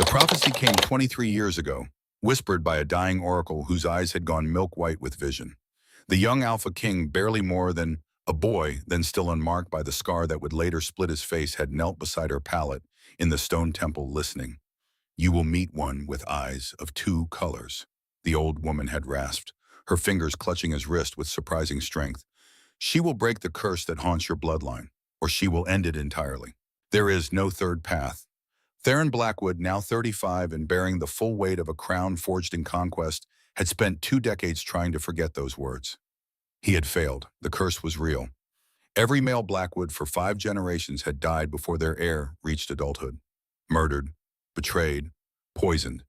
prophecy came 23 years ago, whispered by a dying oracle whose eyes had gone milk-white with vision. The young Alpha King, barely more than a boy, then still unmarked by the scar that would later split his face, had knelt beside her pallet in the stone temple listening. "You will meet one with eyes of two colors," the old woman had rasped, her fingers clutching his wrist with surprising strength. "She will break the curse that haunts your bloodline, or she will end it entirely. There is no third path." Theron Blackwood, now 35 and bearing the full weight of a crown forged in conquest, had spent 2 decades trying to forget those words. He had failed. The curse was real. Every male Blackwood for 5 generations had died before their heir reached adulthood. Murdered, betrayed, poisoned.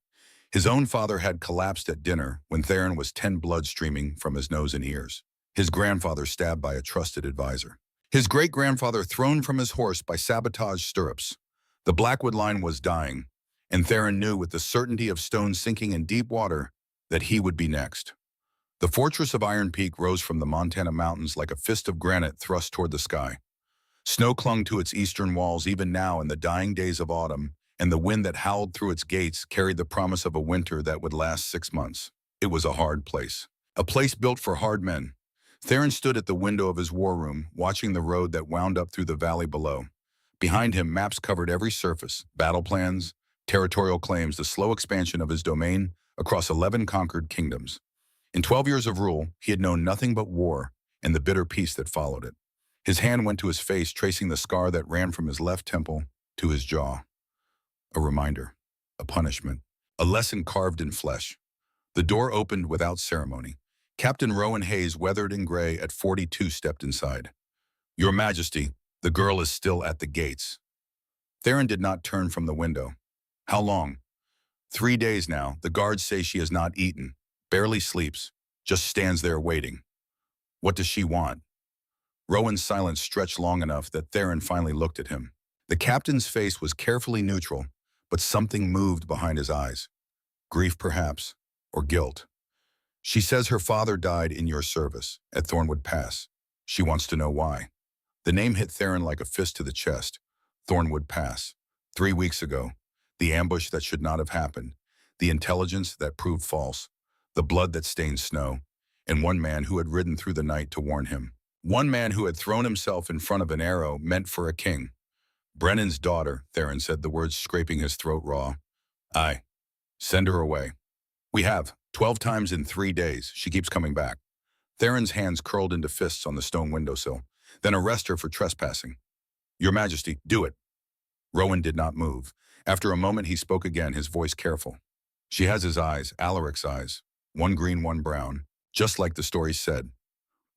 His own father had collapsed at dinner when Theron was 10 blood streaming from his nose and ears. His grandfather stabbed by a trusted advisor. His great-grandfather thrown from his horse by sabotaged stirrups. The Blackwood line was dying, and Theron knew with the certainty of stones sinking in deep water that he would be next. The fortress of Iron Peak rose from the Montana mountains like a fist of granite thrust toward the sky. Snow clung to its eastern walls even now in the dying days of autumn, and the wind that howled through its gates carried the promise of a winter that would last 6 months. It was a hard place. A place built for hard men. Theron stood at the window of his war room, watching the road that wound up through the valley below. Behind him, maps covered every surface, battle plans, territorial claims, the slow expansion of his domain across 11 conquered kingdoms. In 12 years of rule, he had known nothing but war and the bitter peace that followed it. His hand went to his face, tracing the scar that ran from his left temple to his jaw. A reminder, a punishment, a lesson carved in flesh. The door opened without ceremony. Captain Rowan Hayes, weathered in gray at 42, stepped inside. "Your Majesty, the girl is still at the gates." Theron did not turn from the window. "How long?" 3 days now. The guards say she has not eaten, barely sleeps, just stands there waiting. "What does she want?" Rowan's silence stretched long enough that Theron finally looked at him. The captain's face was carefully neutral, but something moved behind his eyes. Grief, perhaps, or guilt. "She says her father died in your service, at Thornwood Pass. She wants to know why." The name hit Theron like a fist to the chest. Thornwood Pass. 3 weeks ago. The ambush that should not have happened. The intelligence that proved false. The blood that stained snow. And one man who had ridden through the night to warn him. One man who had thrown himself in front of an arrow meant for a king. "Brennan's daughter," Theron said, the words scraping his throat raw. "Aye. Send her away." "We have. 12 times in 3 days. She keeps coming back." Theron's hands curled into fists on the stone windowsill. "Then arrest her for trespassing." "Your Majesty, do it." Rowan did not move. After a moment he spoke again, his voice careful. "She has his eyes, Alaric's eyes. One green, one brown. Just like the story said."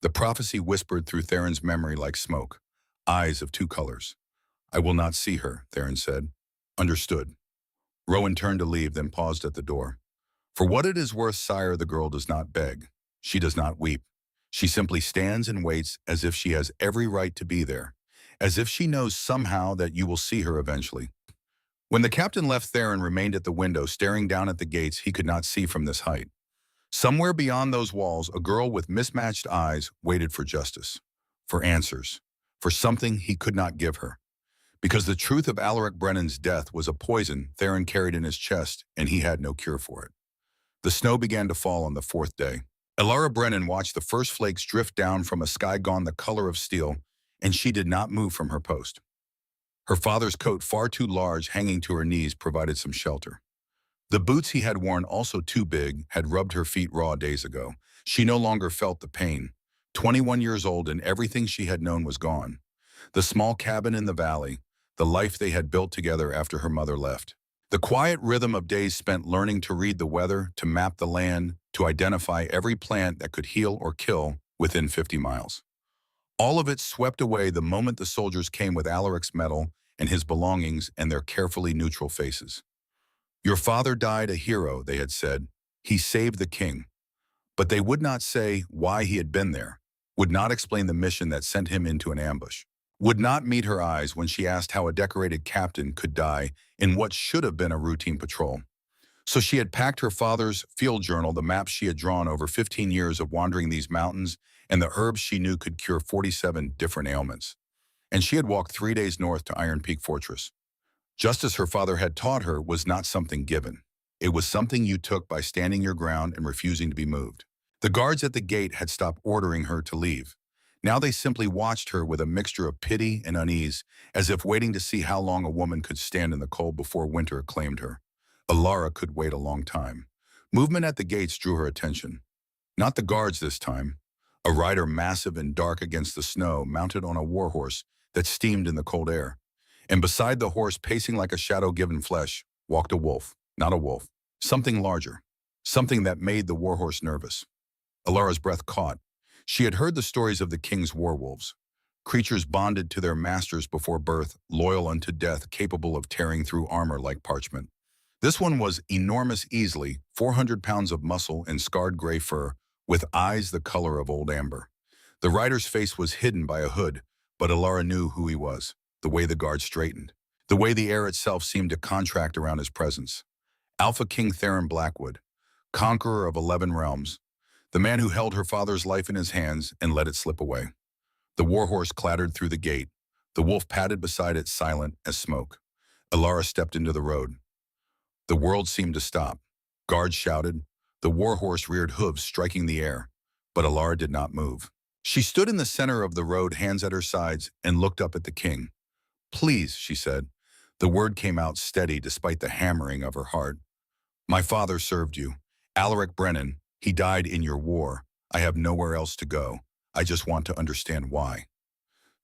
The prophecy whispered through Theron's memory like smoke. "Eyes of 2 colors." "I will not see her," Theron said. "Understood." Rowan turned to leave, then paused at the door. "For what it is worth, sire, the girl does not beg. She does not weep. She simply stands and waits as if she has every right to be there, as if she knows somehow that you will see her eventually." When the captain left, Theron remained at the window, staring down at the gates he could not see from this height. Somewhere beyond those walls, a girl with mismatched eyes waited for justice, for answers, for something he could not give her. Because the truth of Elara Brennan's death was a poison Theron carried in his chest, and he had no cure for it. The snow began to fall on the 4th day. Elara Brennan watched the first flakes drift down from a sky gone the color of steel, and she did not move from her post. Her father's coat, far too large, hanging to her knees, provided some shelter. The boots he had worn, also too big, had rubbed her feet raw days ago. She no longer felt the pain. 21 years old, and everything she had known was gone. The small cabin in the valley, the life they had built together after her mother left. The quiet rhythm of days spent learning to read the weather, to map the land, to identify every plant that could heal or kill within 50 miles. All of it swept away the moment the soldiers came with Alaric's medal and his belongings and their carefully neutral faces. "Your father died a hero," they had said. "He saved the king." But they would not say why he had been there, would not explain the mission that sent him into an ambush, would not meet her eyes when she asked how a decorated captain could die in what should have been a routine patrol. So she had packed her father's field journal, the maps she had drawn over 15 years of wandering these mountains, and the herbs she knew could cure 47 different ailments. And she had walked 3 days north to Iron Peak Fortress. Justice her father had taught her was not something given. It was something you took by standing your ground and refusing to be moved. The guards at the gate had stopped ordering her to leave. Now they simply watched her with a mixture of pity and unease, as if waiting to see how long a woman could stand in the cold before winter claimed her. Elara could wait a long time. Movement at the gates drew her attention. Not the guards this time. A rider massive and dark against the snow, mounted on a warhorse that steamed in the cold air. And beside the horse, pacing like a shadow given flesh, walked a wolf. Not a wolf. Something larger. Something that made the warhorse nervous. Elara's breath caught. She had heard the stories of the king's werewolves. Creatures bonded to their masters before birth, loyal unto death, capable of tearing through armor like parchment. This one was enormous easily, 400 pounds of muscle and scarred gray fur, with eyes the color of old amber. The rider's face was hidden by a hood, but Elara knew who he was, the way the guard straightened, the way the air itself seemed to contract around his presence. Alphaking Theron Blackwood, conqueror of 11 realms, the man who held her father's life in his hands and let it slip away. The warhorse clattered through the gate. The wolf padded beside it, silent as smoke. Elara stepped into the road. The world seemed to stop. Guards shouted. The warhorse reared hooves, striking the air. But Elara did not move. She stood in the center of the road, hands at her sides, and looked up at the king. "Please," she said. The word came out steady despite the hammering of her heart. "My father served you. Elara Brennan. He died in your war. I have nowhere else to go. I just want to understand why."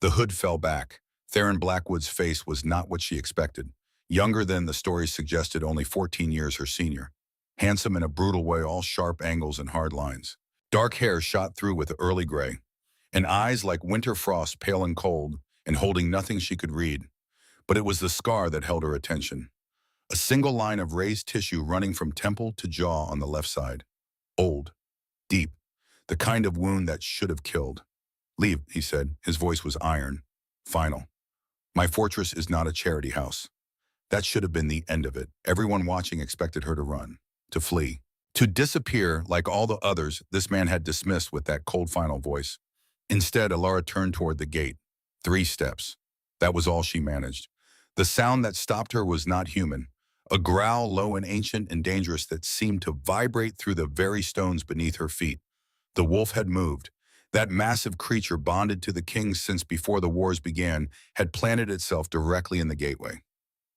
The hood fell back. Theron Blackwood's face was not what she expected. Younger than the stories suggested, only 14 years her senior. Handsome in a brutal way, all sharp angles and hard lines. Dark hair shot through with early gray. And eyes like winter frost, pale and cold, and holding nothing she could read. But it was the scar that held her attention. A single line of raised tissue running from temple to jaw on the left side. Old. Deep. The kind of wound that should have killed. "Leave," he said. His voice was iron. Final. "My fortress is not a charity house." That should have been the end of it. Everyone watching expected her to run, to flee, to disappear like all the others this man had dismissed with that cold final voice. Instead, Elara turned toward the gate. 3 steps. That was all she managed. The sound that stopped her was not human. A growl, low and ancient and dangerous, that seemed to vibrate through the very stones beneath her feet. The wolf had moved. That massive creature, bonded to the king since before the wars began, had planted itself directly in the gateway.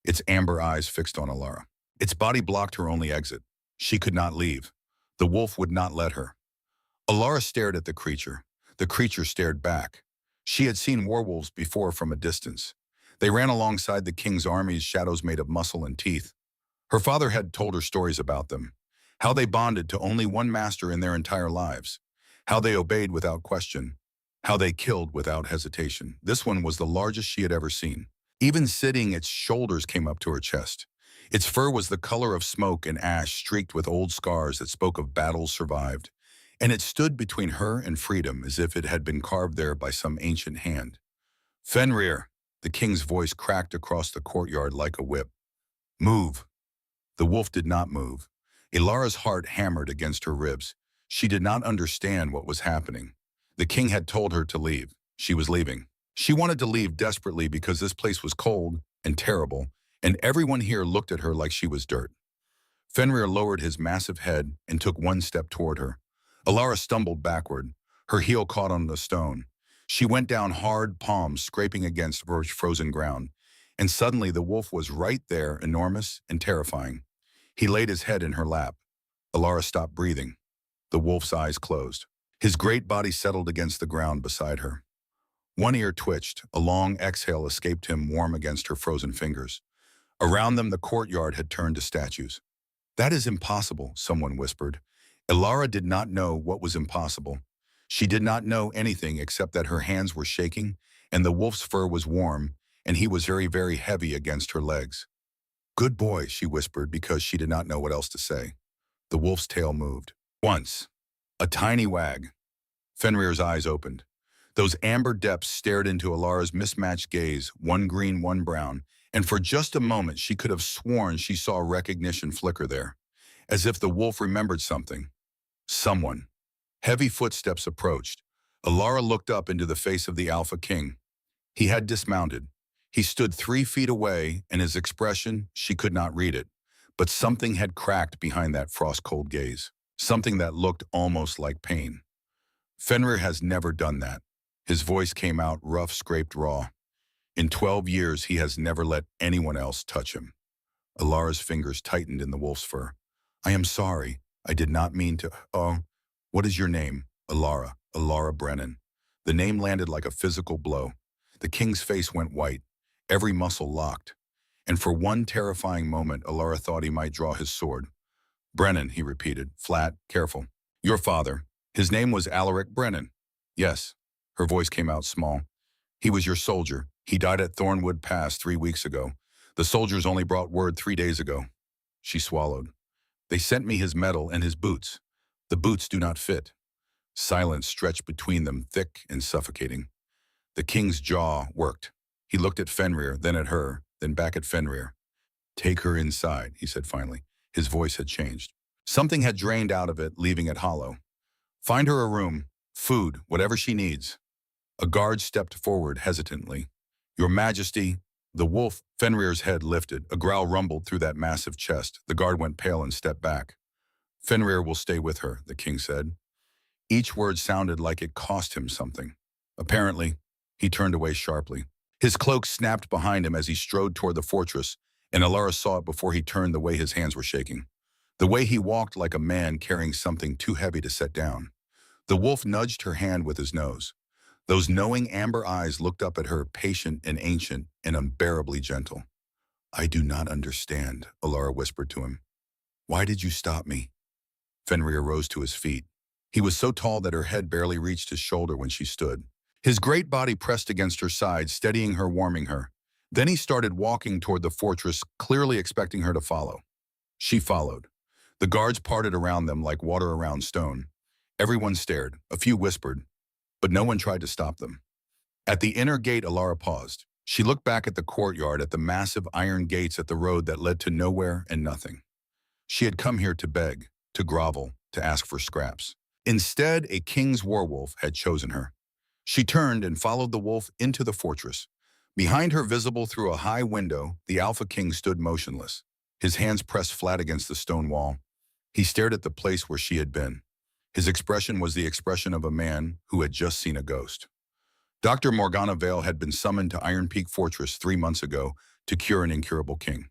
Its amber eyes fixed on Elara. Its body blocked her only exit. She could not leave. The wolf would not let her. Elara stared at the creature. The creature stared back. She had seen werewolves before from a distance. They ran alongside the king's armies, shadows made of muscle and teeth. Her father had told her stories about them, how they bonded to only one master in their entire lives, how they obeyed without question, how they killed without hesitation. This one was the largest she had ever seen. Even sitting, its shoulders came up to her chest. Its fur was the color of smoke and ash, streaked with old scars that spoke of battles survived. And it stood between her and freedom, as if it had been carved there by some ancient hand. "Fenrir," the king's voice cracked across the courtyard like a whip. "Move." The wolf did not move. Elara's heart hammered against her ribs. She did not understand what was happening. The king had told her to leave. She was leaving. She wanted to leave desperately because this place was cold and terrible, and everyone here looked at her like she was dirt. Fenrir lowered his massive head and took one step toward her. Elara stumbled backward. Her heel caught on the stone. She went down hard, palms scraping against frozen ground. And suddenly the wolf was right there, enormous and terrifying. He laid his head in her lap. Elara stopped breathing. The wolf's eyes closed. His great body settled against the ground beside her. One ear twitched. A long exhale escaped him, warm against her frozen fingers. Around them, the courtyard had turned to statues. "That is impossible," someone whispered. Elara did not know what was impossible. She did not know anything except that her hands were shaking, and the wolf's fur was warm, and he was very, very heavy against her legs. "Good boy," she whispered, because she did not know what else to say. The wolf's tail moved. Once. A tiny wag. Fenrir's eyes opened. Those amber depths stared into Elara's mismatched gaze, one green, one brown, and for just a moment she could have sworn she saw recognition flicker there, as if the wolf remembered something. Someone. Heavy footsteps approached. Elara looked up into the face of the Alpha King. He had dismounted. He stood 3 feet away, and his expression, she could not read it. But something had cracked behind that frost-cold gaze. Something that looked almost like pain. Fenrir has never done that. His voice came out rough, scraped raw. In 12 years, he has never let anyone else touch him. Elara's fingers tightened in the wolf's fur. I am sorry. I did not mean to. Oh, what is your name? Elara Brennan. The name landed like a physical blow. The king's face went white, every muscle locked. And for one terrifying moment, Elara thought he might draw his sword. Brennan, he repeated, flat, careful. Your father. His name was Elara Brennan. Yes. Her voice came out small. He was your soldier. He died at Thornwood Pass 3 weeks ago. The soldiers only brought word 3 days ago. She swallowed. They sent me his medal and his boots. The boots do not fit. Silence stretched between them, thick and suffocating. The king's jaw worked. He looked at Fenrir, then at her, then back at Fenrir. Take her inside, he said finally. His voice had changed. Something had drained out of it, leaving it hollow. Find her a room, food, whatever she needs. A guard stepped forward hesitantly. Your Majesty, the wolf, Fenrir's head lifted. A growl rumbled through that massive chest. The guard went pale and stepped back. Fenrir will stay with her, the king said. Each word sounded like it cost him something. Apparently, he turned away sharply. His cloak snapped behind him as he strode toward the fortress, and Elara saw it before he turned the way his hands were shaking. The way he walked like a man carrying something too heavy to set down. The wolf nudged her hand with his nose. Those knowing amber eyes looked up at her, patient and ancient and unbearably gentle. I do not understand, Elara whispered to him. Why did you stop me? Fenrir rose to his feet. He was so tall that her head barely reached his shoulder when she stood. His great body pressed against her side, steadying her, warming her. Then he started walking toward the fortress, clearly expecting her to follow. She followed. The guards parted around them like water around stone. Everyone stared, a few whispered, but no one tried to stop them. At the inner gate, Elara paused. She looked back at the courtyard, at the massive iron gates at the road that led to nowhere and nothing. She had come here to beg, to grovel, to ask for scraps. Instead, a king's werewolf had chosen her. She turned and followed the wolf into the fortress. Behind her, visible through a high window, the Alphaking stood motionless, his hands pressed flat against the stone wall. He stared at the place where she had been. His expression was the expression of a man who had just seen a ghost. Dr. Morgana Vale had been summoned to Iron Peak Fortress 3 months ago to cure an incurable king.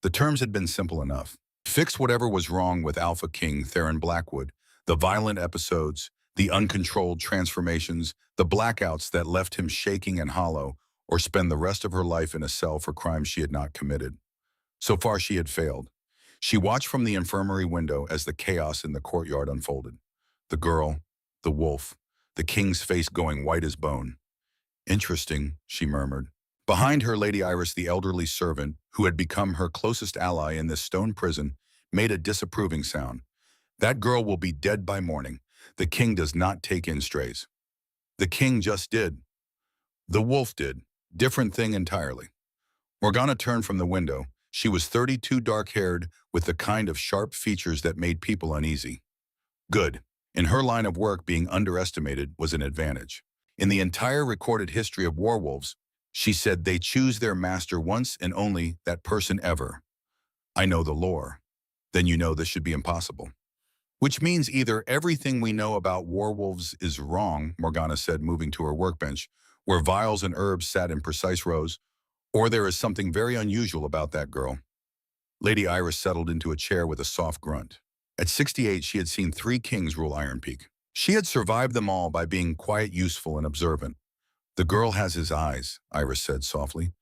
The terms had been simple enough. Fix whatever was wrong with Alpha King Theron Blackwood, the violent episodes, the uncontrolled transformations, the blackouts that left him shaking and hollow, or spend the rest of her life in a cell for crimes she had not committed. So far, she had failed. She watched from the infirmary window as the chaos in the courtyard unfolded. The girl, the wolf, the king's face going white as bone. Interesting, she murmured. Behind her, Lady Iris, the elderly servant, who had become her closest ally in this stone prison, made a disapproving sound. That girl will be dead by morning. The king does not take in strays. The king just did. The wolf did. Different thing entirely. Morgana turned from the window. She was 32, dark-haired, with the kind of sharp features that made people uneasy. Good. In her line of work, being underestimated was an advantage. In the entire recorded history of werewolves, she said they choose their master once and only that person ever. I know the lore. Then you know this should be impossible. Which means either everything we know about werewolves is wrong, Morgana said, moving to her workbench, where vials and herbs sat in precise rows, or there is something very unusual about that girl. Lady Iris settled into a chair with a soft grunt. At 68, she had seen 3 kings rule Iron Peak. She had survived them all by being quiet, useful, and observant. The girl has his eyes, Iris said softly.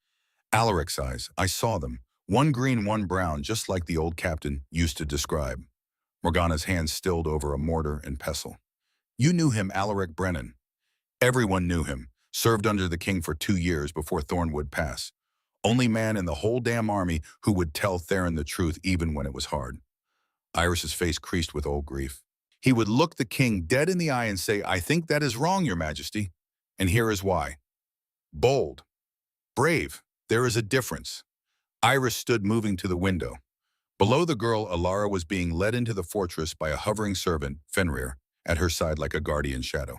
Alaric's eyes, I saw them. One green, one brown, just like the old captain used to describe. Morgana's hands stilled over a mortar and pestle. You knew him, Elara Brennan. Everyone knew him. Served under the king for 2 years before Thornwood Pass. Only man in the whole damn army who would tell Theron the truth even when it was hard. Iris's face creased with old grief. He would look the king dead in the eye and say, I think that is wrong, your majesty. And here is why. Bold. Brave. There is a difference. Iris stood moving to the window. Below the girl, Elara was being led into the fortress by a hovering servant, Fenrir, at her side like a guardian shadow.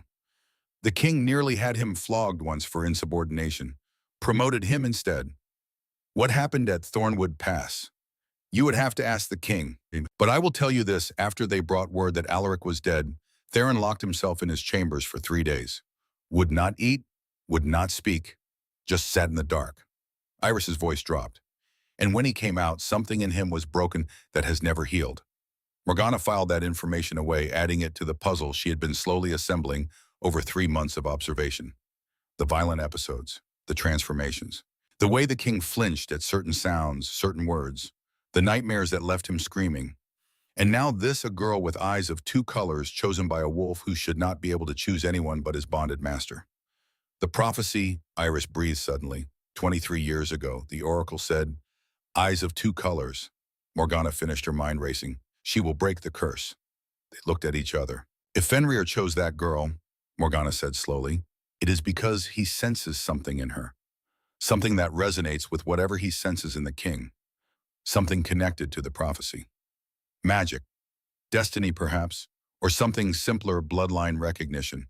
The king nearly had him flogged once for insubordination, promoted him instead. What happened at Thornwood Pass? You would have to ask the king. But I will tell you this, after they brought word that Alaric was dead, Theron locked himself in his chambers for 3 days. Would not eat, would not speak, just sat in the dark. Iris's voice dropped. And when he came out, something in him was broken that has never healed. Morgana filed that information away, adding it to the puzzle she had been slowly assembling over 3 months of observation. The violent episodes, the transformations, the way the king flinched at certain sounds, certain words, the nightmares that left him screaming. And now this, a girl with eyes of 2 colors chosen by a wolf who should not be able to choose anyone but his bonded master. The prophecy, Iris breathed suddenly. 23 years ago, the oracle said, eyes of 2 colors. Morgana finished, her mind racing. She will break the curse. They looked at each other. If Fenrir chose that girl, Morgana said slowly, it is because he senses something in her. Something that resonates with whatever he senses in the king. Something connected to the prophecy. Magic, destiny perhaps, or something simpler, bloodline recognition.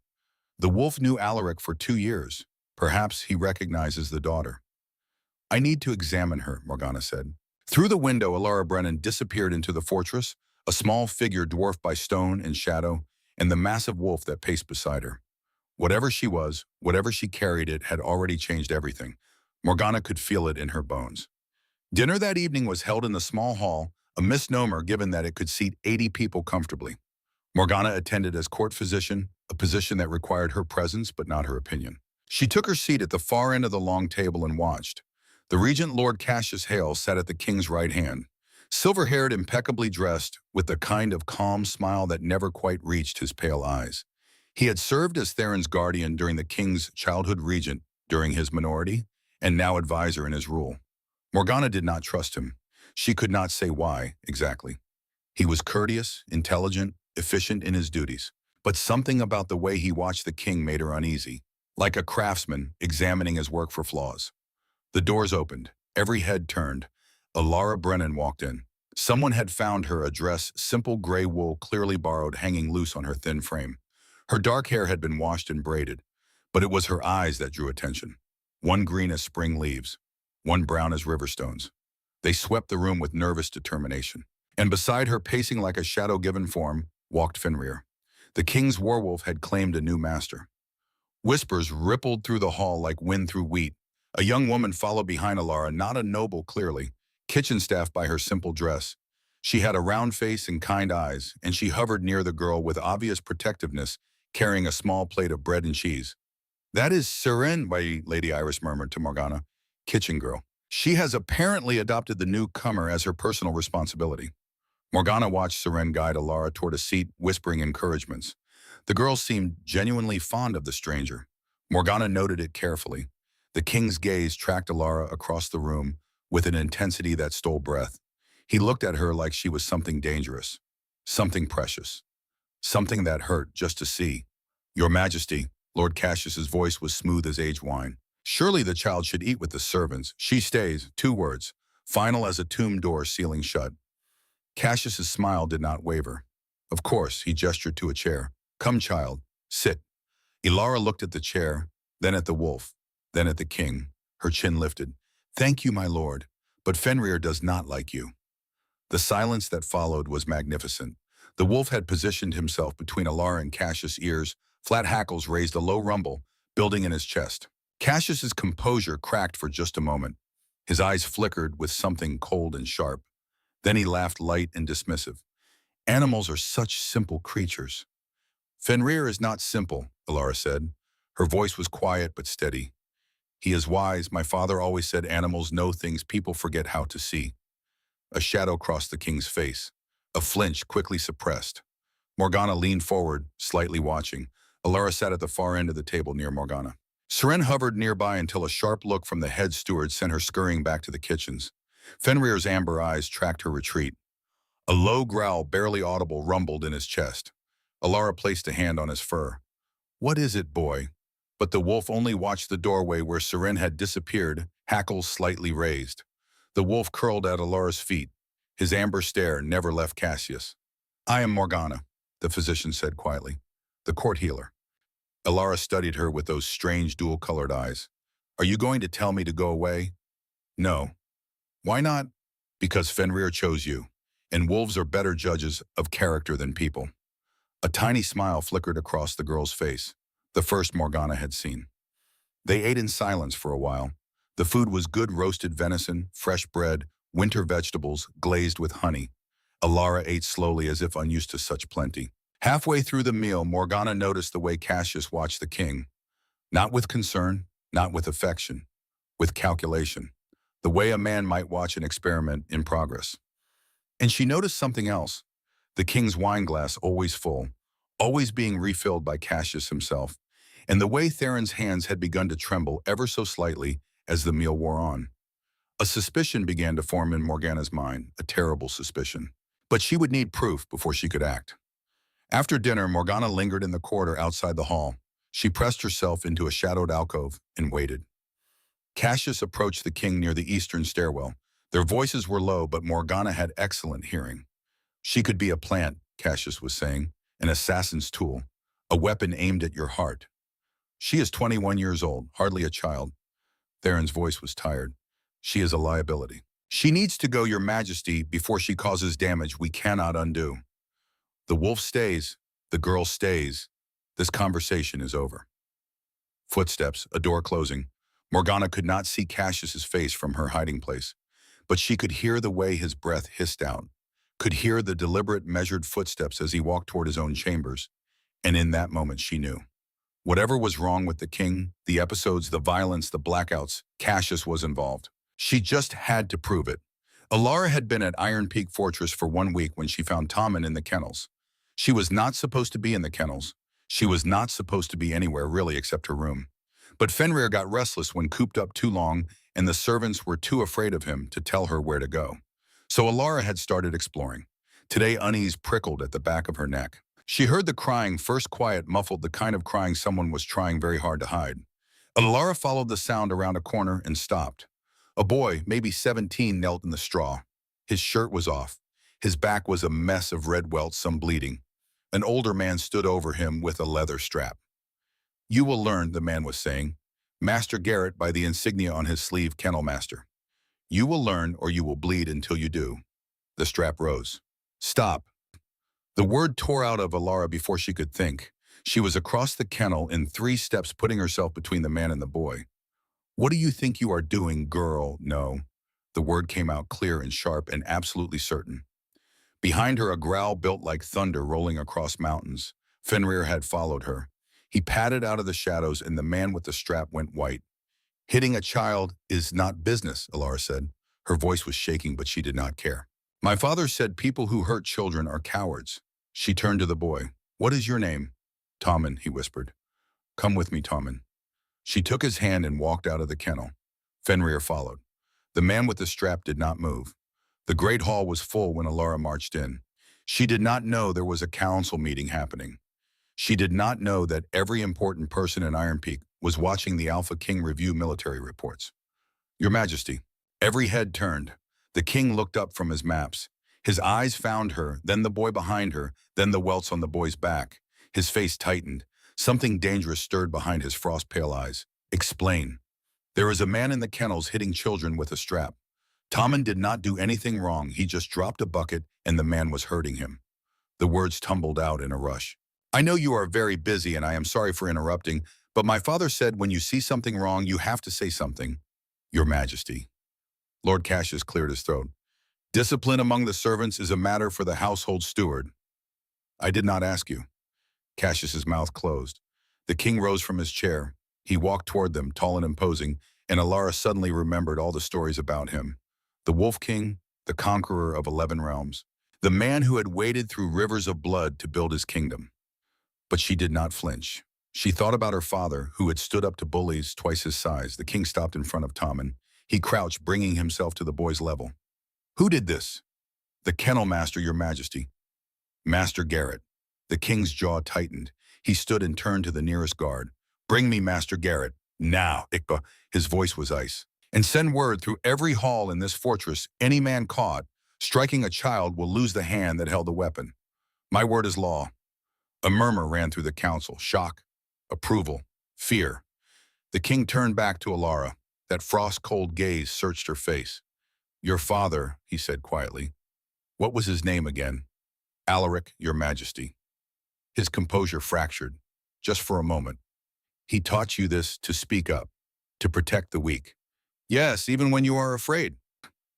The wolf knew Alaric for 2 years. Perhaps he recognizes the daughter. I need to examine her, Morgana said. Through the window, Elara Brennan disappeared into the fortress, a small figure dwarfed by stone and shadow, and the massive wolf that paced beside her. Whatever she was, whatever she carried, it had already changed everything. Morgana could feel it in her bones. Dinner that evening was held in the small hall, a misnomer given that it could seat 80 people comfortably. Morgana attended as court physician, a position that required her presence but not her opinion. She took her seat at the far end of the long table and watched. The regent, Lord Cassius Hale, sat at the king's right hand, silver-haired, impeccably dressed, with the kind of calm smile that never quite reached his pale eyes. He had served as Theron's guardian during the king's childhood, regent during his minority, and now advisor in his rule. Morgana did not trust him. She could not say why, exactly. He was courteous, intelligent, efficient in his duties. But something about the way he watched the king made her uneasy, like a craftsman examining his work for flaws. The doors opened. Every head turned. Elara Brennan walked in. Someone had found her a dress, simple gray wool clearly borrowed, hanging loose on her thin frame. Her dark hair had been washed and braided, but it was her eyes that drew attention. One green as spring leaves, one brown as river stones. They swept the room with nervous determination. And beside her, pacing like a shadow-given form, walked Fenrir. The king's werewolf had claimed a new master. Whispers rippled through the hall like wind through wheat. A young woman followed behind Elara, not a noble clearly, kitchen staff by her simple dress. She had a round face and kind eyes, and she hovered near the girl with obvious protectiveness, carrying a small plate of bread and cheese. That is Seren, Lady Iris murmured to Morgana. Kitchen girl. She has apparently adopted the newcomer as her personal responsibility. Morgana watched Seren guide Elara toward a seat, whispering encouragements. The girl seemed genuinely fond of the stranger. Morgana noted it carefully. The king's gaze tracked Elara across the room with an intensity that stole breath. He looked at her like she was something dangerous, something precious, something that hurt just to see. Your Majesty, Lord Cassius's voice was smooth as aged wine. Surely the child should eat with the servants. She stays, 2 words, final as a tomb door sealing shut. Cassius's smile did not waver. Of course, he gestured to a chair. Come, child, sit. Elara looked at the chair, then at the wolf, then at the king, her chin lifted. Thank you, my lord, but Fenrir does not like you. The silence that followed was magnificent. The wolf had positioned himself between Elara and Cassius' ears. Flat hackles raised a low rumble, building in his chest. Cassius's composure cracked for just a moment. His eyes flickered with something cold and sharp. Then he laughed light and dismissive. Animals are such simple creatures. Fenrir is not simple, Elara said. Her voice was quiet but steady. He is wise. My father always said animals know things people forget how to see. A shadow crossed the king's face. A flinch quickly suppressed. Morgana leaned forward, slightly watching. Elara sat at the far end of the table near Morgana. Seren hovered nearby until a sharp look from the head steward sent her scurrying back to the kitchens. Fenrir's amber eyes tracked her retreat. A low growl, barely audible, rumbled in his chest. Elara placed a hand on his fur. What is it, boy? But the wolf only watched the doorway where Seren had disappeared, hackles slightly raised. The wolf curled at Elara's feet. His amber stare never left Cassius. I am Morgana, the physician said quietly. The court healer. Elara studied her with those strange dual-colored eyes. Are you going to tell me to go away? No. Why not? Because Fenrir chose you, and wolves are better judges of character than people. A tiny smile flickered across the girl's face, the first Morgana had seen. They ate in silence for a while. The food was good roasted venison, fresh bread, winter vegetables, glazed with honey. Elara ate slowly as if unused to such plenty. Halfway through the meal, Morgana noticed the way Cassius watched the king. Not with concern, not with affection, with calculation. The way a man might watch an experiment in progress. And she noticed something else. The king's wine glass always full, always being refilled by Cassius himself, and the way Theron's hands had begun to tremble ever so slightly as the meal wore on. A suspicion began to form in Morgana's mind, a terrible suspicion. But she would need proof before she could act. After dinner, Morgana lingered in the corridor outside the hall. She pressed herself into a shadowed alcove and waited. Cassius approached the king near the eastern stairwell. Their voices were low, but Morgana had excellent hearing. She could be a plant, Cassius was saying, an assassin's tool, a weapon aimed at your heart. She is 21 years old, hardly a child. Theron's voice was tired. She is a liability. She needs to go, Your Majesty, before she causes damage we cannot undo. The wolf stays. The girl stays. This conversation is over. Footsteps, a door closing. Morgana could not see Cassius's face from her hiding place, but she could hear the way his breath hissed out, could hear the deliberate, measured footsteps as he walked toward his own chambers, and in that moment she knew. Whatever was wrong with the king, the episodes, the violence, the blackouts, Cassius was involved. She just had to prove it. Elara had been at Iron Peak Fortress for 1 week when she found Tommen in the kennels. She was not supposed to be in the kennels. She was not supposed to be anywhere really except her room. But Fenrir got restless when cooped up too long, and the servants were too afraid of him to tell her where to go. So Elara had started exploring. Today unease prickled at the back of her neck. She heard the crying, first quiet, muffled, the kind of crying someone was trying very hard to hide. Elara followed the sound around a corner and stopped. A boy, maybe 17, knelt in the straw. His shirt was off. His back was a mess of red welts, some bleeding. An older man stood over him with a leather strap. You will learn, the man was saying. Master Garrett by the insignia on his sleeve, Kennel Master. You will learn or you will bleed until you do. The strap rose. Stop. The word tore out of Elara before she could think. She was across the kennel in 3 steps, putting herself between the man and the boy. What do you think you are doing, girl? No. The word came out clear and sharp and absolutely certain. Behind her, a growl built like thunder rolling across mountains. Fenrir had followed her. He padded out of the shadows, and the man with the strap went white. Hitting a child is not business, Elara said. Her voice was shaking, but she did not care. My father said people who hurt children are cowards. She turned to the boy. What is your name? Tommen, he whispered. Come with me, Tommen. She took his hand and walked out of the kennel. Fenrir followed. The man with the strap did not move. The great hall was full when Elara marched in. She did not know there was a council meeting happening. She did not know that every important person in Iron Peak was watching the Alphaking review military reports. Your Majesty. Every head turned. The king looked up from his maps. His eyes found her, then the boy behind her, then the welts on the boy's back. His face tightened. Something dangerous stirred behind his frost-pale eyes. Explain. There is a man in the kennels hitting children with a strap. Tommen did not do anything wrong. He just dropped a bucket and the man was hurting him. The words tumbled out in a rush. I know you are very busy and I am sorry for interrupting, but my father said when you see something wrong, you have to say something. Your Majesty. Lord Cassius cleared his throat. Discipline among the servants is a matter for the household steward. I did not ask you. Cassius's mouth closed. The king rose from his chair. He walked toward them, tall and imposing, and Elara suddenly remembered all the stories about him. The Wolf King, the conqueror of 11 realms, the man who had waded through rivers of blood to build his kingdom. But she did not flinch. She thought about her father, who had stood up to bullies twice his size. The king stopped in front of Tommen. He crouched, bringing himself to the boy's level. Who did this? The Kennel Master, Your Majesty. Master Garrett. The king's jaw tightened. He stood and turned to the nearest guard. Bring me Master Garrett. Now, Ikba. His voice was ice. And send word through every hall in this fortress, any man caught striking a child will lose the hand that held the weapon. My word is law. A murmur ran through the council. Shock, approval, fear. The king turned back to Elara. That frost-cold gaze searched her face. Your father, he said quietly. What was his name again? Alaric, your majesty. His composure fractured, just for a moment. He taught you this to speak up, to protect the weak. Yes, even when you are afraid.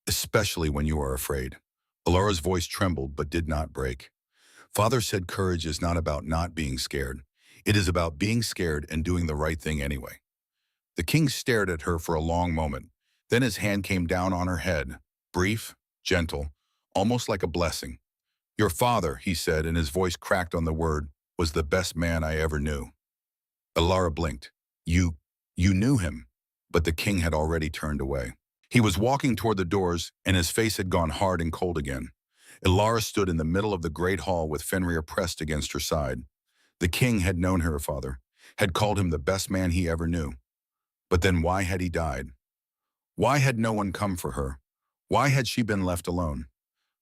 Especially when you are afraid. Elara's voice trembled but did not break. Father said courage is not about not being scared. It is about being scared and doing the right thing anyway. The king stared at her for a long moment. Then his hand came down on her head, brief, gentle, almost like a blessing. Your father, he said, and his voice cracked on the word, was the best man I ever knew. Elara blinked. You knew him. But the king had already turned away. He was walking toward the doors, and his face had gone hard and cold again. Elara stood in the middle of the great hall with Fenrir pressed against her side. The king had known her father, had called him the best man he ever knew. But then why had he died? Why had no one come for her? Why had she been left alone?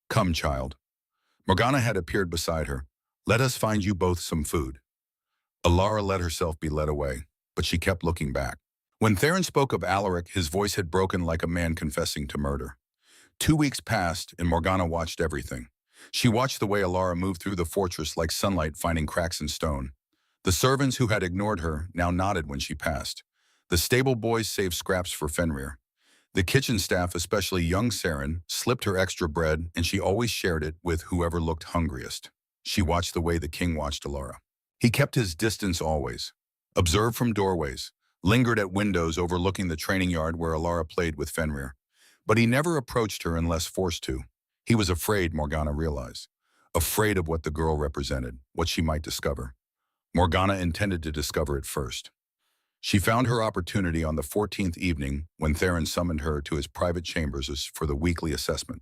Come, child. Morgana had appeared beside her. Let us find you both some food. Elara let herself be led away, but she kept looking back. When Theron spoke of Alaric, his voice had broken like a man confessing to murder. 2 weeks passed, and Morgana watched everything. She watched the way Elara moved through the fortress like sunlight finding cracks in stone. The servants who had ignored her now nodded when she passed. The stable boys saved scraps for Fenrir. The kitchen staff, especially young Saren, slipped her extra bread, and she always shared it with whoever looked hungriest. She watched the way the king watched Elara. He kept his distance always, observed from doorways, lingered at windows overlooking the training yard where Elara played with Fenrir. But he never approached her unless forced to. He was afraid, Morgana realized. Afraid of what the girl represented, what she might discover. Morgana intended to discover it first. She found her opportunity on the 14th evening when Theron summoned her to his private chambers for the weekly assessment.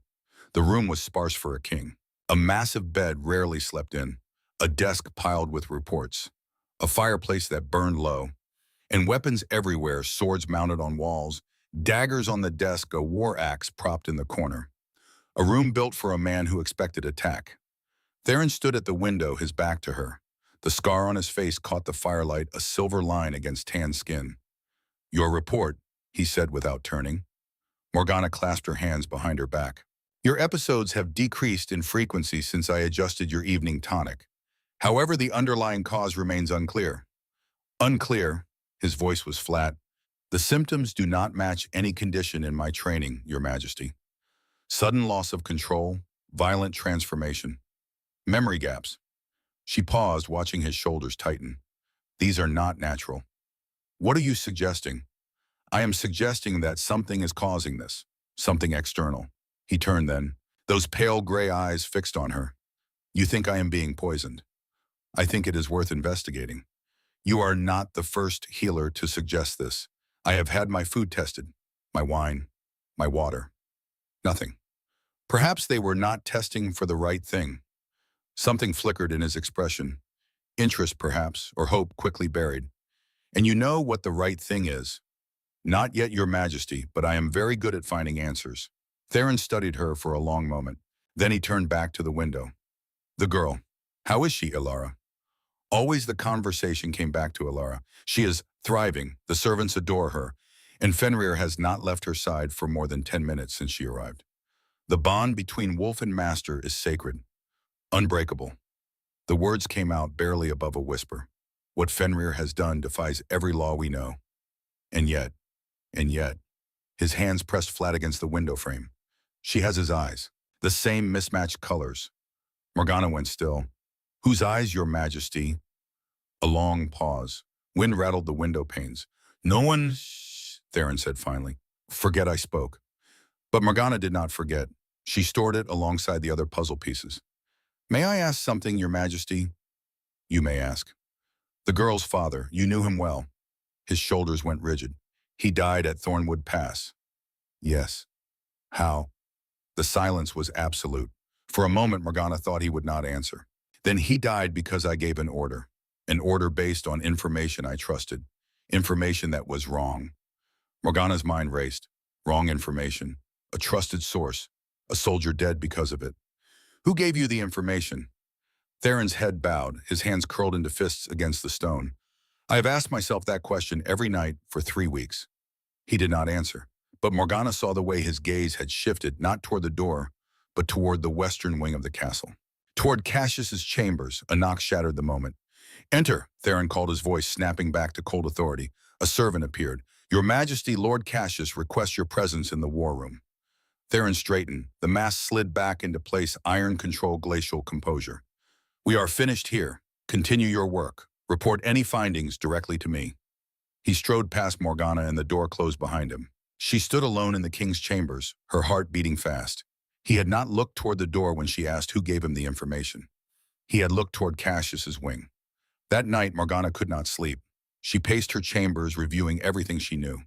The room was sparse for a king. A massive bed rarely slept in, a desk piled with reports, a fireplace that burned low, and weapons everywhere, swords mounted on walls, daggers on the desk, a war axe propped in the corner. A room built for a man who expected attack. Theron stood at the window, his back to her. The scar on his face caught the firelight, a silver line against tan skin. Your report, he said without turning. Morgana clasped her hands behind her back. Your episodes have decreased in frequency since I adjusted your evening tonic. However, the underlying cause remains unclear. Unclear, his voice was flat. The symptoms do not match any condition in my training, Your Majesty. Sudden loss of control, violent transformation. Memory gaps. She paused, watching his shoulders tighten. These are not natural. What are you suggesting? I am suggesting that something is causing this. Something external. He turned then, those pale gray eyes fixed on her. You think I am being poisoned? I think it is worth investigating. You are not the first healer to suggest this. I have had my food tested, my wine, my water. Nothing. Perhaps they were not testing for the right thing. Something flickered in his expression. Interest, perhaps, or hope quickly buried. And you know what the right thing is. Not yet, Your Majesty, but I am very good at finding answers. Theron studied her for a long moment. Then he turned back to the window. The girl. How is she, Elara? Always the conversation came back to Elara. She is thriving. The servants adore her. And Fenrir has not left her side for more than 10 minutes since she arrived. The bond between wolf and master is sacred. Unbreakable. The words came out barely above a whisper. What Fenrir has done defies every law we know. And yet, his hands pressed flat against the window frame. She has his eyes, the same mismatched colors. Morgana went still. Whose eyes, Your Majesty? A long pause. Wind rattled the window panes. No one, Theron said finally. Forget I spoke. But Morgana did not forget. She stored it alongside the other puzzle pieces. May I ask something, Your Majesty? You may ask. The girl's father, you knew him well. His shoulders went rigid. He died at Thornwood Pass. Yes. How? The silence was absolute. For a moment, Morgana thought he would not answer. Then he died because I gave an order based on information I trusted, information that was wrong. Morgana's mind raced. Wrong information, a trusted source, a soldier dead because of it. Who gave you the information? Theron's head bowed, his hands curled into fists against the stone. I have asked myself that question every night for 3 weeks. He did not answer, but Morgana saw the way his gaze had shifted not toward the door, but toward the western wing of the castle. Toward Cassius's chambers, a knock shattered the moment. "Enter," Theron called, his voice snapping back to cold authority. A servant appeared. "Your Majesty, Lord Cassius requests your presence in the war room." Theron straightened. The mask slid back into place, iron control, glacial composure. "We are finished here. Continue your work. Report any findings directly to me." He strode past Morgana and the door closed behind him. She stood alone in the king's chambers, her heart beating fast. He had not looked toward the door when she asked who gave him the information. He had looked toward Cassius's wing. That night, Morgana could not sleep. She paced her chambers, reviewing everything she knew.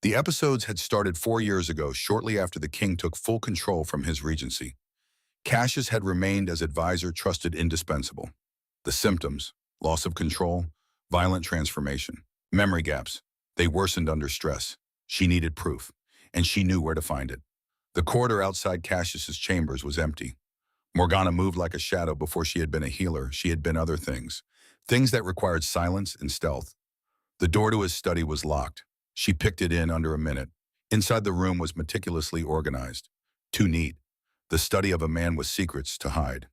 The episodes had started 4 years ago, shortly after the king took full control from his regency. Cassius had remained as advisor, trusted, indispensable. The symptoms: loss of control, violent transformation, memory gaps. They worsened under stress. She needed proof, and she knew where to find it. The corridor outside Cassius's chambers was empty. Morgana moved like a shadow. Before she had been a healer, she had been other things. Things that required silence and stealth. The door to his study was locked. She picked it in under a minute. Inside the room was meticulously organized. Too neat. The study of a man with secrets to hide.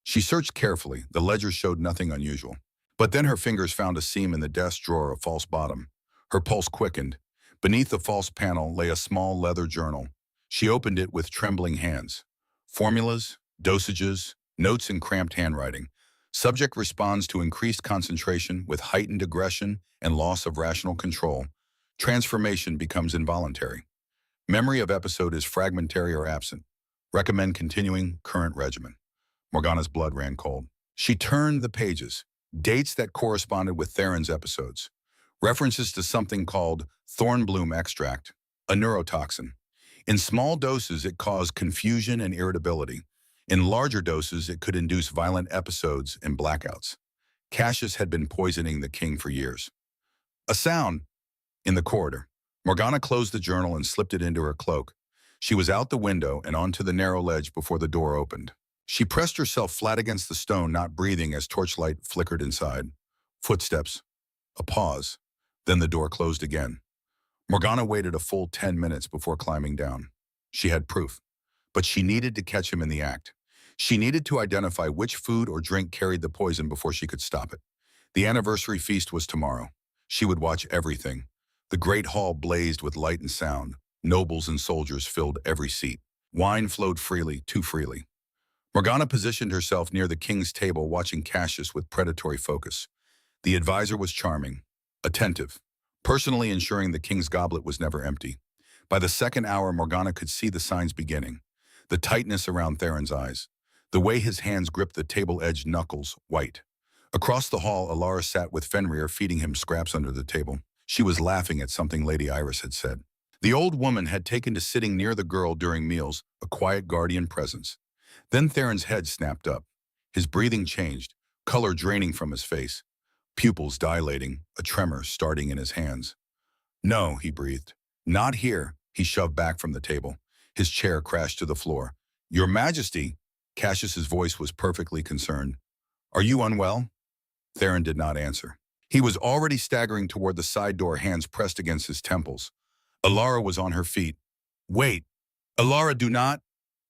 She searched carefully. The ledger showed nothing unusual. But then her fingers found a seam in the desk drawer, a false bottom. Her pulse quickened. Beneath the false panel lay a small leather journal. She opened it with trembling hands. Formulas, dosages, notes in cramped handwriting. Subject responds to increased concentration with heightened aggression and loss of rational control. Transformation becomes involuntary. Memory of episode is fragmentary or absent. Recommend continuing current regimen. Morgana's blood ran cold. She turned the pages. Dates that corresponded with Theron's episodes. References to something called thornbloom extract, a neurotoxin. In small doses, it caused confusion and irritability. In larger doses, it could induce violent episodes and blackouts. Cassius had been poisoning the king for years. A sound in the corridor. Morgana closed the journal and slipped it into her cloak. She was out the window and onto the narrow ledge before the door opened. She pressed herself flat against the stone, not breathing, as torchlight flickered inside. Footsteps. A pause. Then the door closed again. Morgana waited a full 10 minutes before climbing down. She had proof, but she needed to catch him in the act. She needed to identify which food or drink carried the poison before she could stop it. The anniversary feast was tomorrow. She would watch everything. The great hall blazed with light and sound. Nobles and soldiers filled every seat. Wine flowed freely, too freely. Morgana positioned herself near the king's table, watching Cassius with predatory focus. The advisor was charming, attentive, personally ensuring the king's goblet was never empty. By the second hour, Morgana could see the signs beginning. The tightness around Theron's eyes. The way his hands gripped the table-edged knuckles, white. Across the hall, Elara sat with Fenrir, feeding him scraps under the table. She was laughing at something Lady Iris had said. The old woman had taken to sitting near the girl during meals, a quiet guardian presence. Then Theron's head snapped up. His breathing changed, color draining from his face. Pupils dilating, a tremor starting in his hands. "No," he breathed. "Not here." He shoved back from the table. His chair crashed to the floor. "Your Majesty," Cassius's voice was perfectly concerned. "Are you unwell?" Theron did not answer. He was already staggering toward the side door, hands pressed against his temples. Elara was on her feet. "Wait! Elara, do not!"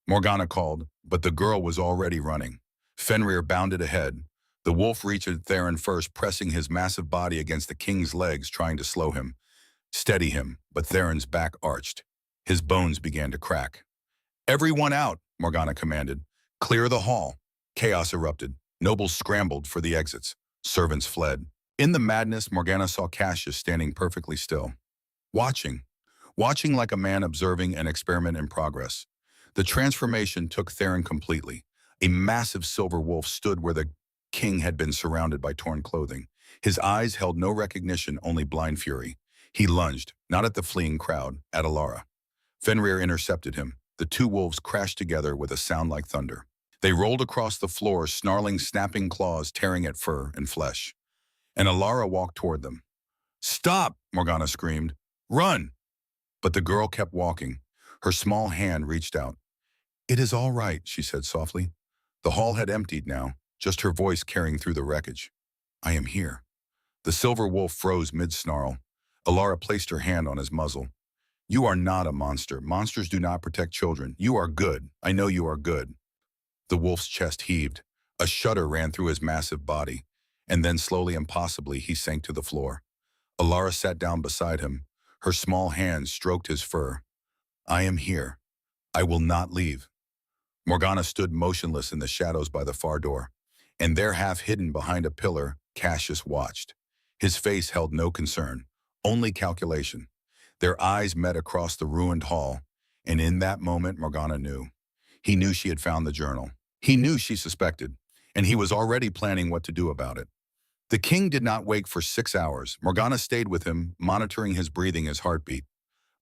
Morgana called, but the girl was already running. Fenrir bounded ahead. The wolf reached Theron first, pressing his massive body against the king's legs, trying to slow him, steady him, but Theron's back arched. His bones began to crack. "Everyone out," Morgana commanded. "Clear the hall." Chaos erupted. Nobles scrambled for the exits. Servants fled. In the madness, Morgana saw Cassius standing perfectly still. Watching like a man observing an experiment in progress. The transformation took Theron completely. A massive silver wolf stood where the king had been, surrounded by torn clothing. His eyes held no recognition, only blind fury. He lunged, not at the fleeing crowd, at Elara. Fenrir intercepted him. The two wolves crashed together with a sound like thunder. They rolled across the floor, snarling, snapping claws, tearing at fur and flesh. And Elara walked toward them. "Stop!" Morgana screamed. "Run!" But the girl kept walking. Her small hand reached out. "It is all right," she said softly. The hall had emptied now, just her voice carrying through the wreckage. "I am here." The silver wolf froze mid-snarl. Elara placed her hand on his muzzle. You are not a monster. Monsters do not protect children. You are good. I know you are good. The wolf's chest heaved. A shudder ran through his massive body, and then slowly and possibly he sank to the floor. Elara sat down beside him. Her small hands stroked his fur. I am here. I will not leave. Morgana stood motionless in the shadows by the far door, and there, half hidden behind a pillar, Cassius watched. His face held no concern, only calculation. Their eyes met across the ruined hall, and in that moment Morgana knew. He knew she had found the journal. He knew she suspected, and he was already planning what to do about it. The king did not wake for 6 hours. Morgana stayed with him, monitoring his breathing, his heartbeat.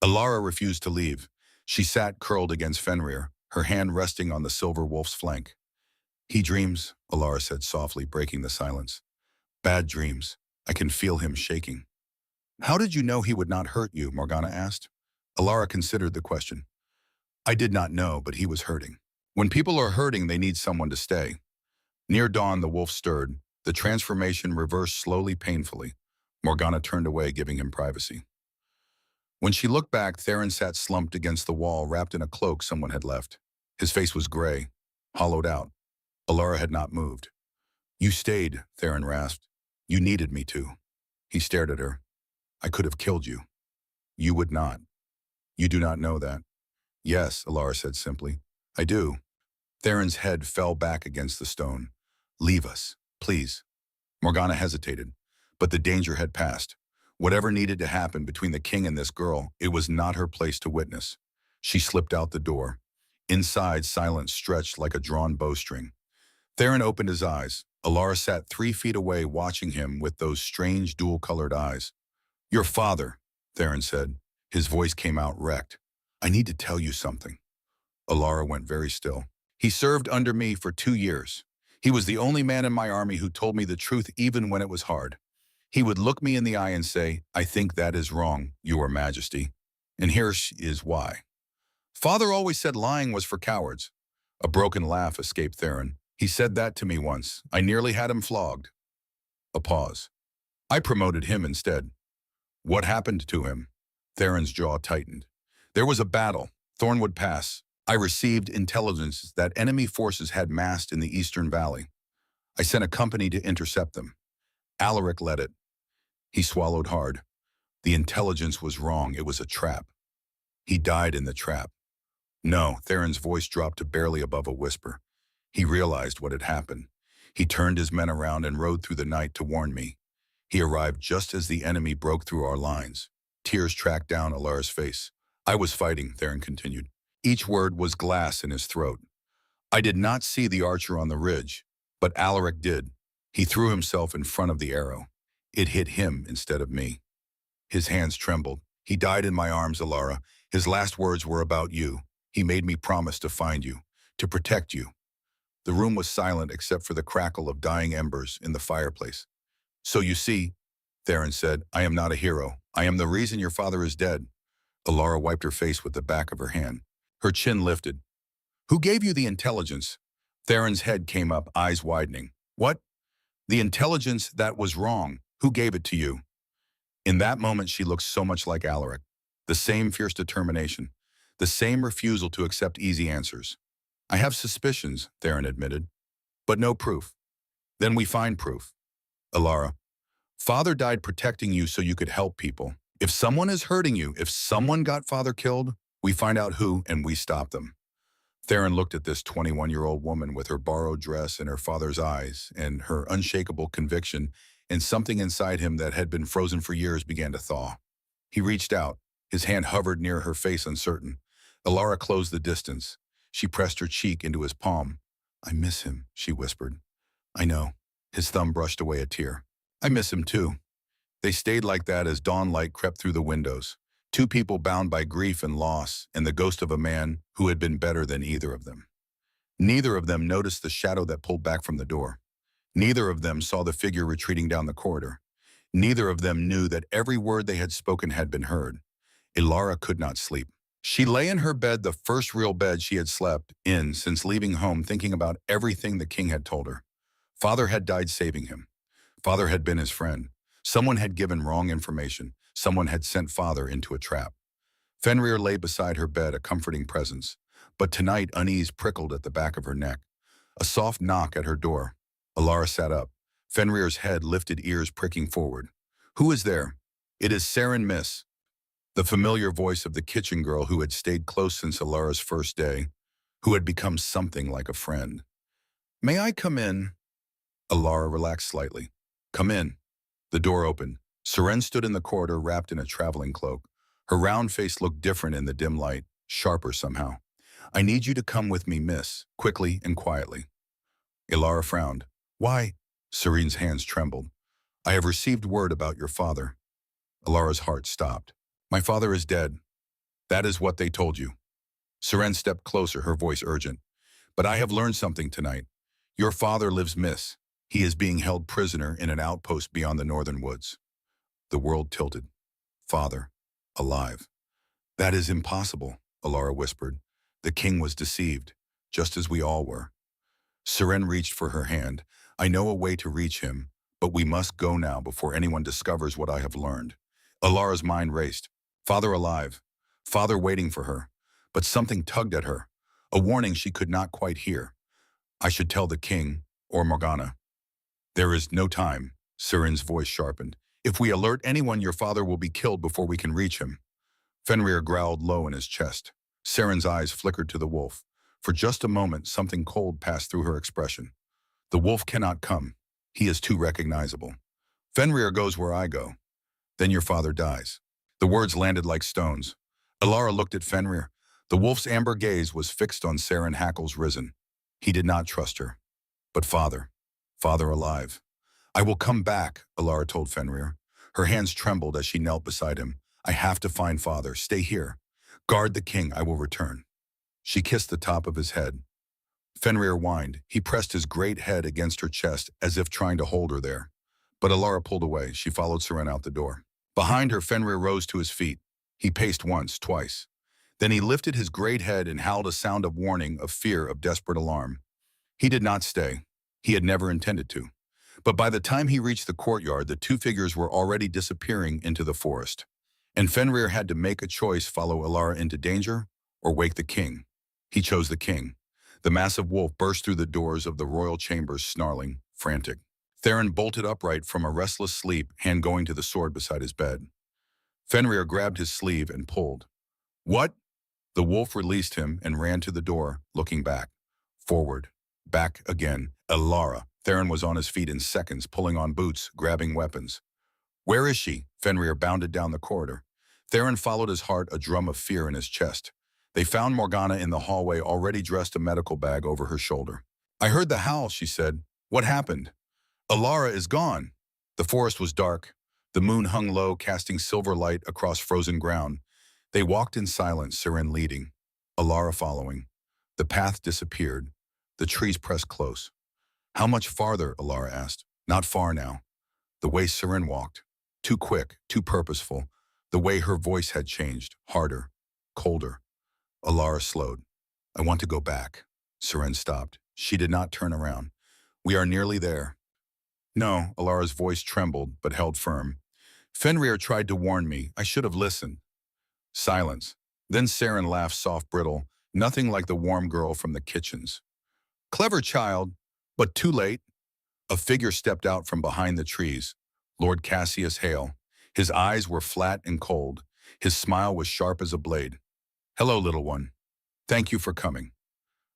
Elara refused to leave. She sat curled against Fenrir, her hand resting on the silver wolf's flank. He dreams, Elara said softly, breaking the silence. Bad dreams. I can feel him shaking. How did you know he would not hurt you? Morgana asked. Elara considered the question. I did not know, but he was hurting. When people are hurting, they need someone to stay. Near dawn, the wolf stirred. The transformation reversed slowly, painfully. Morgana turned away, giving him privacy. When she looked back, Theron sat slumped against the wall, wrapped in a cloak someone had left. His face was gray, hollowed out. Elara had not moved. You stayed, Theron rasped. You needed me to. He stared at her. I could have killed you. You would not. You do not know that. Yes, Elara said simply. I do. Theron's head fell back against the stone. Leave us, please. Morgana hesitated, but the danger had passed. Whatever needed to happen between the king and this girl, it was not her place to witness. She slipped out the door. Inside, silence stretched like a drawn bowstring. Theron opened his eyes. Elara sat 3 feet away, watching him with those strange dual-colored eyes. Your father, Theron said. His voice came out wrecked. I need to tell you something. Elara went very still. He served under me for 2 years. He was the only man in my army who told me the truth even when it was hard. He would look me in the eye and say, I think that is wrong, Your Majesty. And here is why. Father always said lying was for cowards. A broken laugh escaped Theron. He said that to me once. I nearly had him flogged. A pause. I promoted him instead. What happened to him? Theron's jaw tightened. There was a battle, Thornwood Pass. I received intelligence that enemy forces had massed in the Eastern Valley. I sent a company to intercept them. Alaric led it. He swallowed hard. The intelligence was wrong. It was a trap. He died in the trap. No, Theron's voice dropped to barely above a whisper. He realized what had happened. He turned his men around and rode through the night to warn me. He arrived just as the enemy broke through our lines. Tears tracked down Elara's face. I was fighting, Theron continued. Each word was glass in his throat. I did not see the archer on the ridge, but Alaric did. He threw himself in front of the arrow. It hit him instead of me. His hands trembled. He died in my arms, Elara. His last words were about you. He made me promise to find you, to protect you. The room was silent except for the crackle of dying embers in the fireplace. So you see, Theron said, I am not a hero. I am the reason your father is dead. Elara wiped her face with the back of her hand. Her chin lifted. Who gave you the intelligence? Theron's head came up, eyes widening. What? The intelligence that was wrong. Who gave it to you? In that moment, she looked so much like Alaric. The same fierce determination. The same refusal to accept easy answers. I have suspicions, Theron admitted, but no proof. Then we find proof. Elara, Father died protecting you so you could help people. If someone is hurting you, if someone got Father killed, we find out who and we stop them. Theron looked at this 21-year-old woman with her borrowed dress and her father's eyes and her unshakable conviction, and something inside him that had been frozen for years began to thaw. He reached out. His hand hovered near her face, uncertain. Elara closed the distance. She pressed her cheek into his palm. I miss him, she whispered. I know. His thumb brushed away a tear. I miss him too. They stayed like that as dawn light crept through the windows. 2 people bound by grief and loss, and the ghost of a man who had been better than either of them. Neither of them noticed the shadow that pulled back from the door. Neither of them saw the figure retreating down the corridor. Neither of them knew that every word they had spoken had been heard. Elara could not sleep. She lay in her bed, the first real bed she had slept in since leaving home, thinking about everything the king had told her. Father had died saving him. Father had been his friend. Someone had given wrong information. Someone had sent father into a trap. Fenrir lay beside her bed, a comforting presence. But tonight, unease prickled at the back of her neck. A soft knock at her door. Elara sat up. Fenrir's head lifted, ears pricking forward. "Who is there?" "It is Saren, miss." The familiar voice of the kitchen girl who had stayed close since Elara's first day, who had become something like a friend. "May I come in?" Elara relaxed slightly. "Come in." The door opened. Saren stood in the corridor wrapped in a traveling cloak. Her round face looked different in the dim light, sharper somehow. "I need you to come with me, miss," quickly and quietly. Elara frowned. "Why?" Serene's hands trembled. "I have received word about your father." Elara's heart stopped. "My father is dead." "That is what they told you." Serene stepped closer, her voice urgent. "But I have learned something tonight. Your father lives, miss. He is being held prisoner in an outpost beyond the northern woods." The world tilted. Father, alive. "That is impossible," Elara whispered. "The king was deceived, just as we all were." Serene reached for her hand. "I know a way to reach him, but we must go now before anyone discovers what I have learned." Elara's mind raced. Father alive. Father waiting for her. But something tugged at her. A warning she could not quite hear. "I should tell the king, or Morgana." "There is no time," Serene's voice sharpened. "If we alert anyone, your father will be killed before we can reach him." Fenrir growled low in his chest. Serene's eyes flickered to the wolf. For just a moment, something cold passed through her expression. "The wolf cannot come. He is too recognizable. Fenrir goes where I go. Then your father dies." The words landed like stones. Elara looked at Fenrir. The wolf's amber gaze was fixed on Saren Hackle's risen. He did not trust her. "But father alive." "I will come back," Elara told Fenrir. Her hands trembled as she knelt beside him. "I have to find father. Stay here. Guard the king. I will return." She kissed the top of his head. Fenrir whined. He pressed his great head against her chest as if trying to hold her there. But Elara pulled away. She followed Seren out the door. Behind her, Fenrir rose to his feet. He paced once, twice. Then he lifted his great head and howled a sound of warning, of fear, of desperate alarm. He did not stay. He had never intended to. But by the time he reached the courtyard, the two figures were already disappearing into the forest. And Fenrir had to make a choice: follow Elara into danger or wake the king. He chose the king. The massive wolf burst through the doors of the royal chambers, snarling, frantic. Theron bolted upright from a restless sleep, hand going to the sword beside his bed. Fenrir grabbed his sleeve and pulled. "What?" The wolf released him and ran to the door, looking back. Forward. Back again. Elara. Theron was on his feet in seconds, pulling on boots, grabbing weapons. "Where is she?" Fenrir bounded down the corridor. Theron followed his heart, a drum of fear in his chest. They found Morgana in the hallway, already dressed, a medical bag over her shoulder. "I heard the howl," she said. "What happened?" "Elara is gone." The forest was dark. The moon hung low, casting silver light across frozen ground. They walked in silence, Seren leading, Elara following. The path disappeared. The trees pressed close. "How much farther?" Elara asked. "Not far now." The way Seren walked. Too quick, too purposeful. The way her voice had changed. Harder. Colder. Elara slowed. "I want to go back." Seren stopped. She did not turn around. "We are nearly there." "No," Elara's voice trembled, but held firm. "Fenrir tried to warn me. I should have listened." Silence. Then Seren laughed, soft, brittle, nothing like the warm girl from the kitchens. "Clever child, but too late." A figure stepped out from behind the trees. Lord Cassius Hale. His eyes were flat and cold. His smile was sharp as a blade. "Hello, little one. Thank you for coming."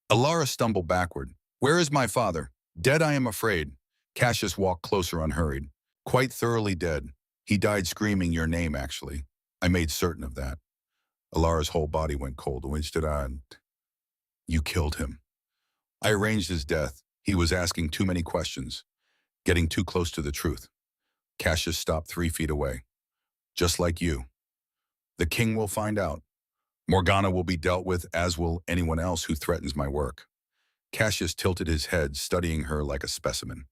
Elara stumbled backward. "Where is my father?" "Dead, I am afraid." Cassius walked closer, unhurried. "Quite thoroughly dead. He died screaming your name, actually. I made certain of that." Elara's whole body went cold. "You killed him." "I arranged his death. He was asking too many questions, getting too close to the truth." Cassius stopped 3 feet away. "Just like you. The king will find out. Morgana will be dealt with, as will anyone else who threatens my work." Cassius tilted his head, studying her like a specimen.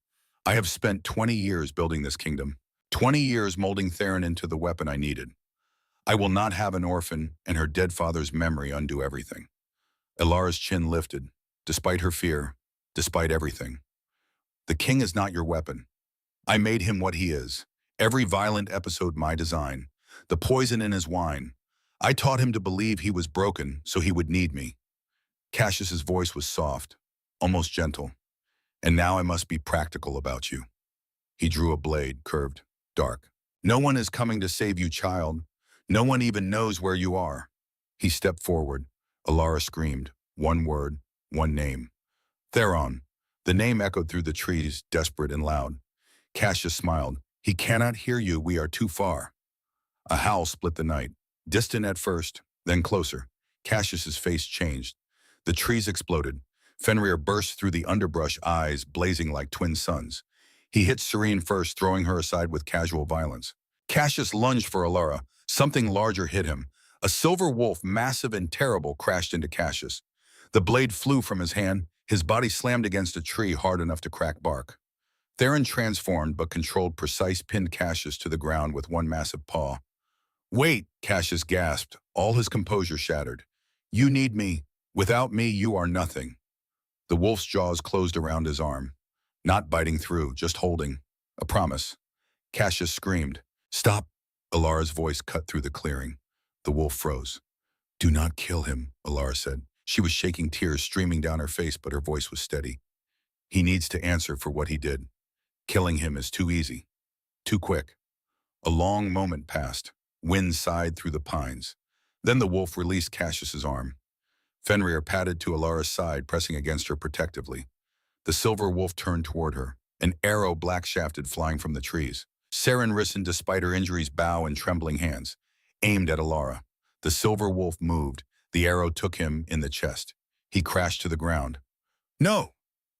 "I have spent 20 years building this kingdom. 20 years molding Theron into the weapon I needed. I will not have an orphan and her dead father's memory undo everything." Elara's chin lifted, despite her fear, despite everything. "The king is not your weapon. I made him what he is, Every violent episode my design. The poison in his wine. I taught him to believe he was broken so he would need me. Cassius's voice was soft, almost gentle. And now I must be practical about you. He drew a blade, curved, dark. No one is coming to save you, child. No one even knows where you are. He stepped forward. Elara screamed. One word, one name. Theron. The name echoed through the trees, desperate and loud. Cassius smiled. He cannot hear you, we are too far. A howl split the night. Distant at first, then closer. Cassius's face changed. The trees exploded. Fenrir burst through the underbrush, eyes blazing like twin suns. He hit Serene first, throwing her aside with casual violence. Cassius lunged for Elara. Something larger hit him. A silver wolf, massive and terrible, crashed into Cassius. The blade flew from his hand. His body slammed against a tree hard enough to crack bark. Theron transformed but controlled precise, pinned Cassius to the ground with one massive paw. Wait, Cassius gasped, all his composure shattered. You need me. Without me, you are nothing. The wolf's jaws closed around his arm. Not biting through, just holding. A promise. Cassius screamed. Stop. Elara's voice cut through the clearing. The wolf froze. Do not kill him, Elara said. She was shaking, tears streaming down her face, but her voice was steady. He needs to answer for what he did. Killing him is too easy. Too quick. A long moment passed. Wind sighed through the pines. Then the wolf released Cassius's arm. Fenrir padded to Elara's side, pressing against her protectively. The silver wolf turned toward her, an arrow black-shafted flying from the trees. Seren listened despite her injuries, bow and trembling hands, aimed at Elara. The silver wolf moved. The arrow took him in the chest. He crashed to the ground. No!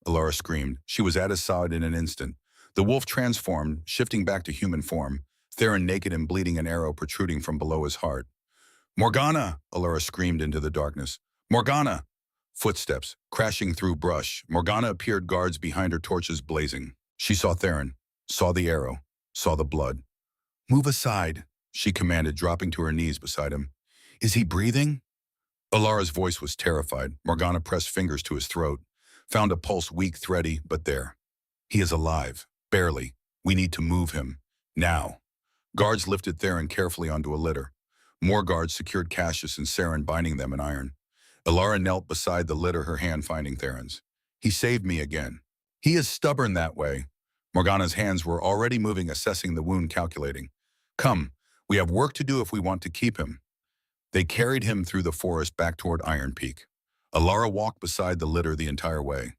Elara screamed. She was at his side in an instant. The wolf transformed, shifting back to human form, Theron naked and bleeding, an arrow protruding from below his heart. Morgana! Elara screamed into the darkness. Morgana! Footsteps, crashing through brush. Morgana appeared, guards behind her, torches blazing. She saw Theron, saw the arrow, saw the blood. Move aside, she commanded, dropping to her knees beside him. Is he breathing? Elara's voice was terrified. Morgana pressed fingers to his throat, found a pulse weak, thready, but there. He is alive, barely. We need to move him, now. Guards lifted Theron carefully onto a litter. More guards secured Cassius and Seren, binding them in iron. Elara knelt beside the litter, her hand finding Theron's. He saved me again. He is stubborn that way. Morgana's hands were already moving, assessing the wound, calculating. Come, we have work to do if we want to keep him. They carried him through the forest back toward Iron Peak. Elara walked beside the litter the entire way.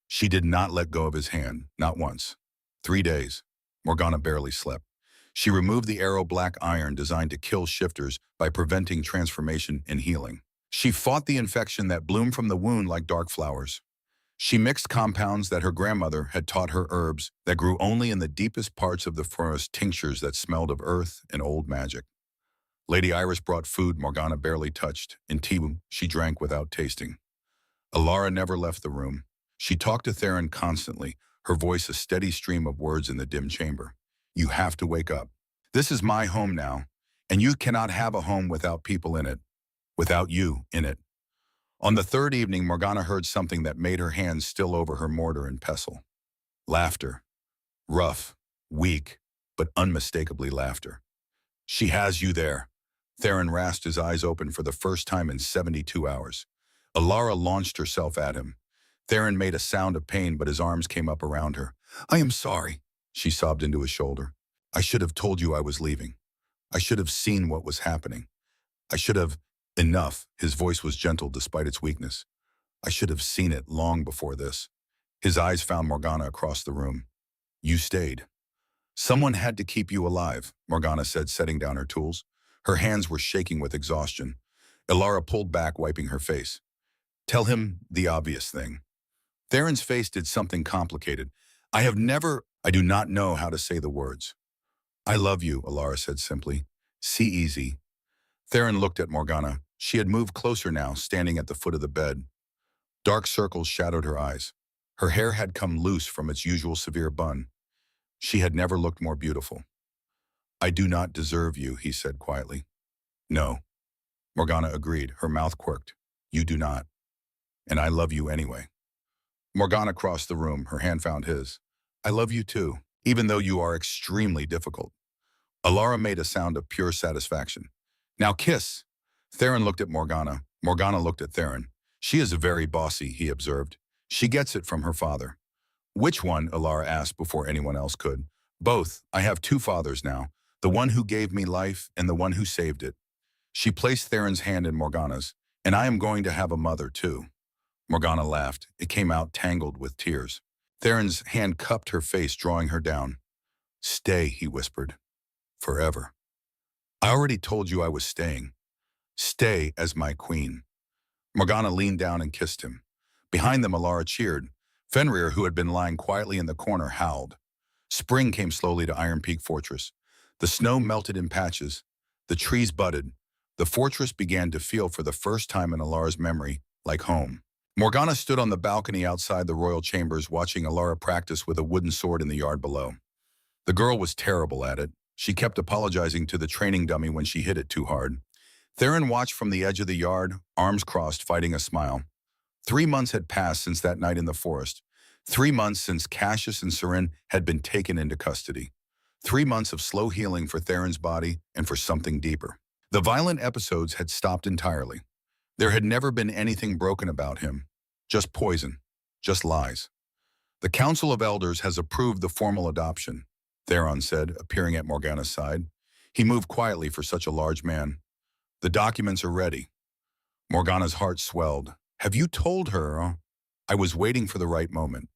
She did not let go of his hand, not once. 3 days. Morgana barely slept. She removed the arrow black iron designed to kill shifters by preventing transformation and healing. She fought the infection that bloomed from the wound like dark flowers. She mixed compounds that her grandmother had taught her, herbs that grew only in the deepest parts of the forest, tinctures that smelled of earth and old magic. Lady Iris brought food Morgana barely touched, and tea she drank without tasting. Elara never left the room. She talked to Theron constantly, her voice a steady stream of words in the dim chamber. You have to wake up. This is my home now, and you cannot have a home without people in it, without you in it. On the third evening, Morgana heard something that made her hands still over her mortar and pestle. Laughter. Rough, weak, but unmistakably laughter. She has you there. Theron rasped, his eyes open for the first time in 72 hours. Elara launched herself at him. Theron made a sound of pain, but his arms came up around her. I am sorry, she sobbed into his shoulder. I should have told you I was leaving. I should have seen what was happening. I should have... Enough. His voice was gentle despite its weakness. I should have seen it long before this. His eyes found Morgana across the room. You stayed. Someone had to keep you alive, Morgana said, setting down her tools. Her hands were shaking with exhaustion. Elara pulled back, wiping her face. Tell him the obvious thing. Theron's face did something complicated. I do not know how to say the words. I love you, Elara said simply. See easy. Theron looked at Morgana. She had moved closer now, standing at the foot of the bed. Dark circles shadowed her eyes. Her hair had come loose from its usual severe bun. She had never looked more beautiful. I do not deserve you, he said quietly. No. Morgana agreed, her mouth quirked. You do not. And I love you anyway. Morgana crossed the room, her hand found his. I love you too, even though you are extremely difficult. Elara made a sound of pure satisfaction. Now kiss. Theron looked at Morgana. Morgana looked at Theron. She is very bossy, he observed. She gets it from her father. Which one? Elara asked before anyone else could. Both. I have two fathers now. The one who gave me life and the one who saved it. She placed Theron's hand in Morgana's. And I am going to have a mother too. Morgana laughed. It came out tangled with tears. Theron's hand cupped her face, drawing her down. Stay, he whispered. Forever. I already told you I was staying. Stay as my queen. Morgana leaned down and kissed him. Behind them, Elara cheered. Fenrir, who had been lying quietly in the corner, howled. Spring came slowly to Iron Peak Fortress. The snow melted in patches. The trees budded. The fortress began to feel for the first time in Elara's memory like home. Morgana stood on the balcony outside the royal chambers watching Elara practice with a wooden sword in the yard below. The girl was terrible at it. She kept apologizing to the training dummy when she hit it too hard. Theron watched from the edge of the yard, arms crossed, fighting a smile. 3 months had passed since that night in the forest. 3 months since Cassius and Seren had been taken into custody. 3 months of slow healing for Theron's body and for something deeper. The violent episodes had stopped entirely. There had never been anything broken about him. Just poison. Just lies. The Council of Elders has approved the formal adoption, Theron said, appearing at Morgana's side. He moved quietly for such a large man. The documents are ready. Morgana's heart swelled. Have you told her? I was waiting for the right moment.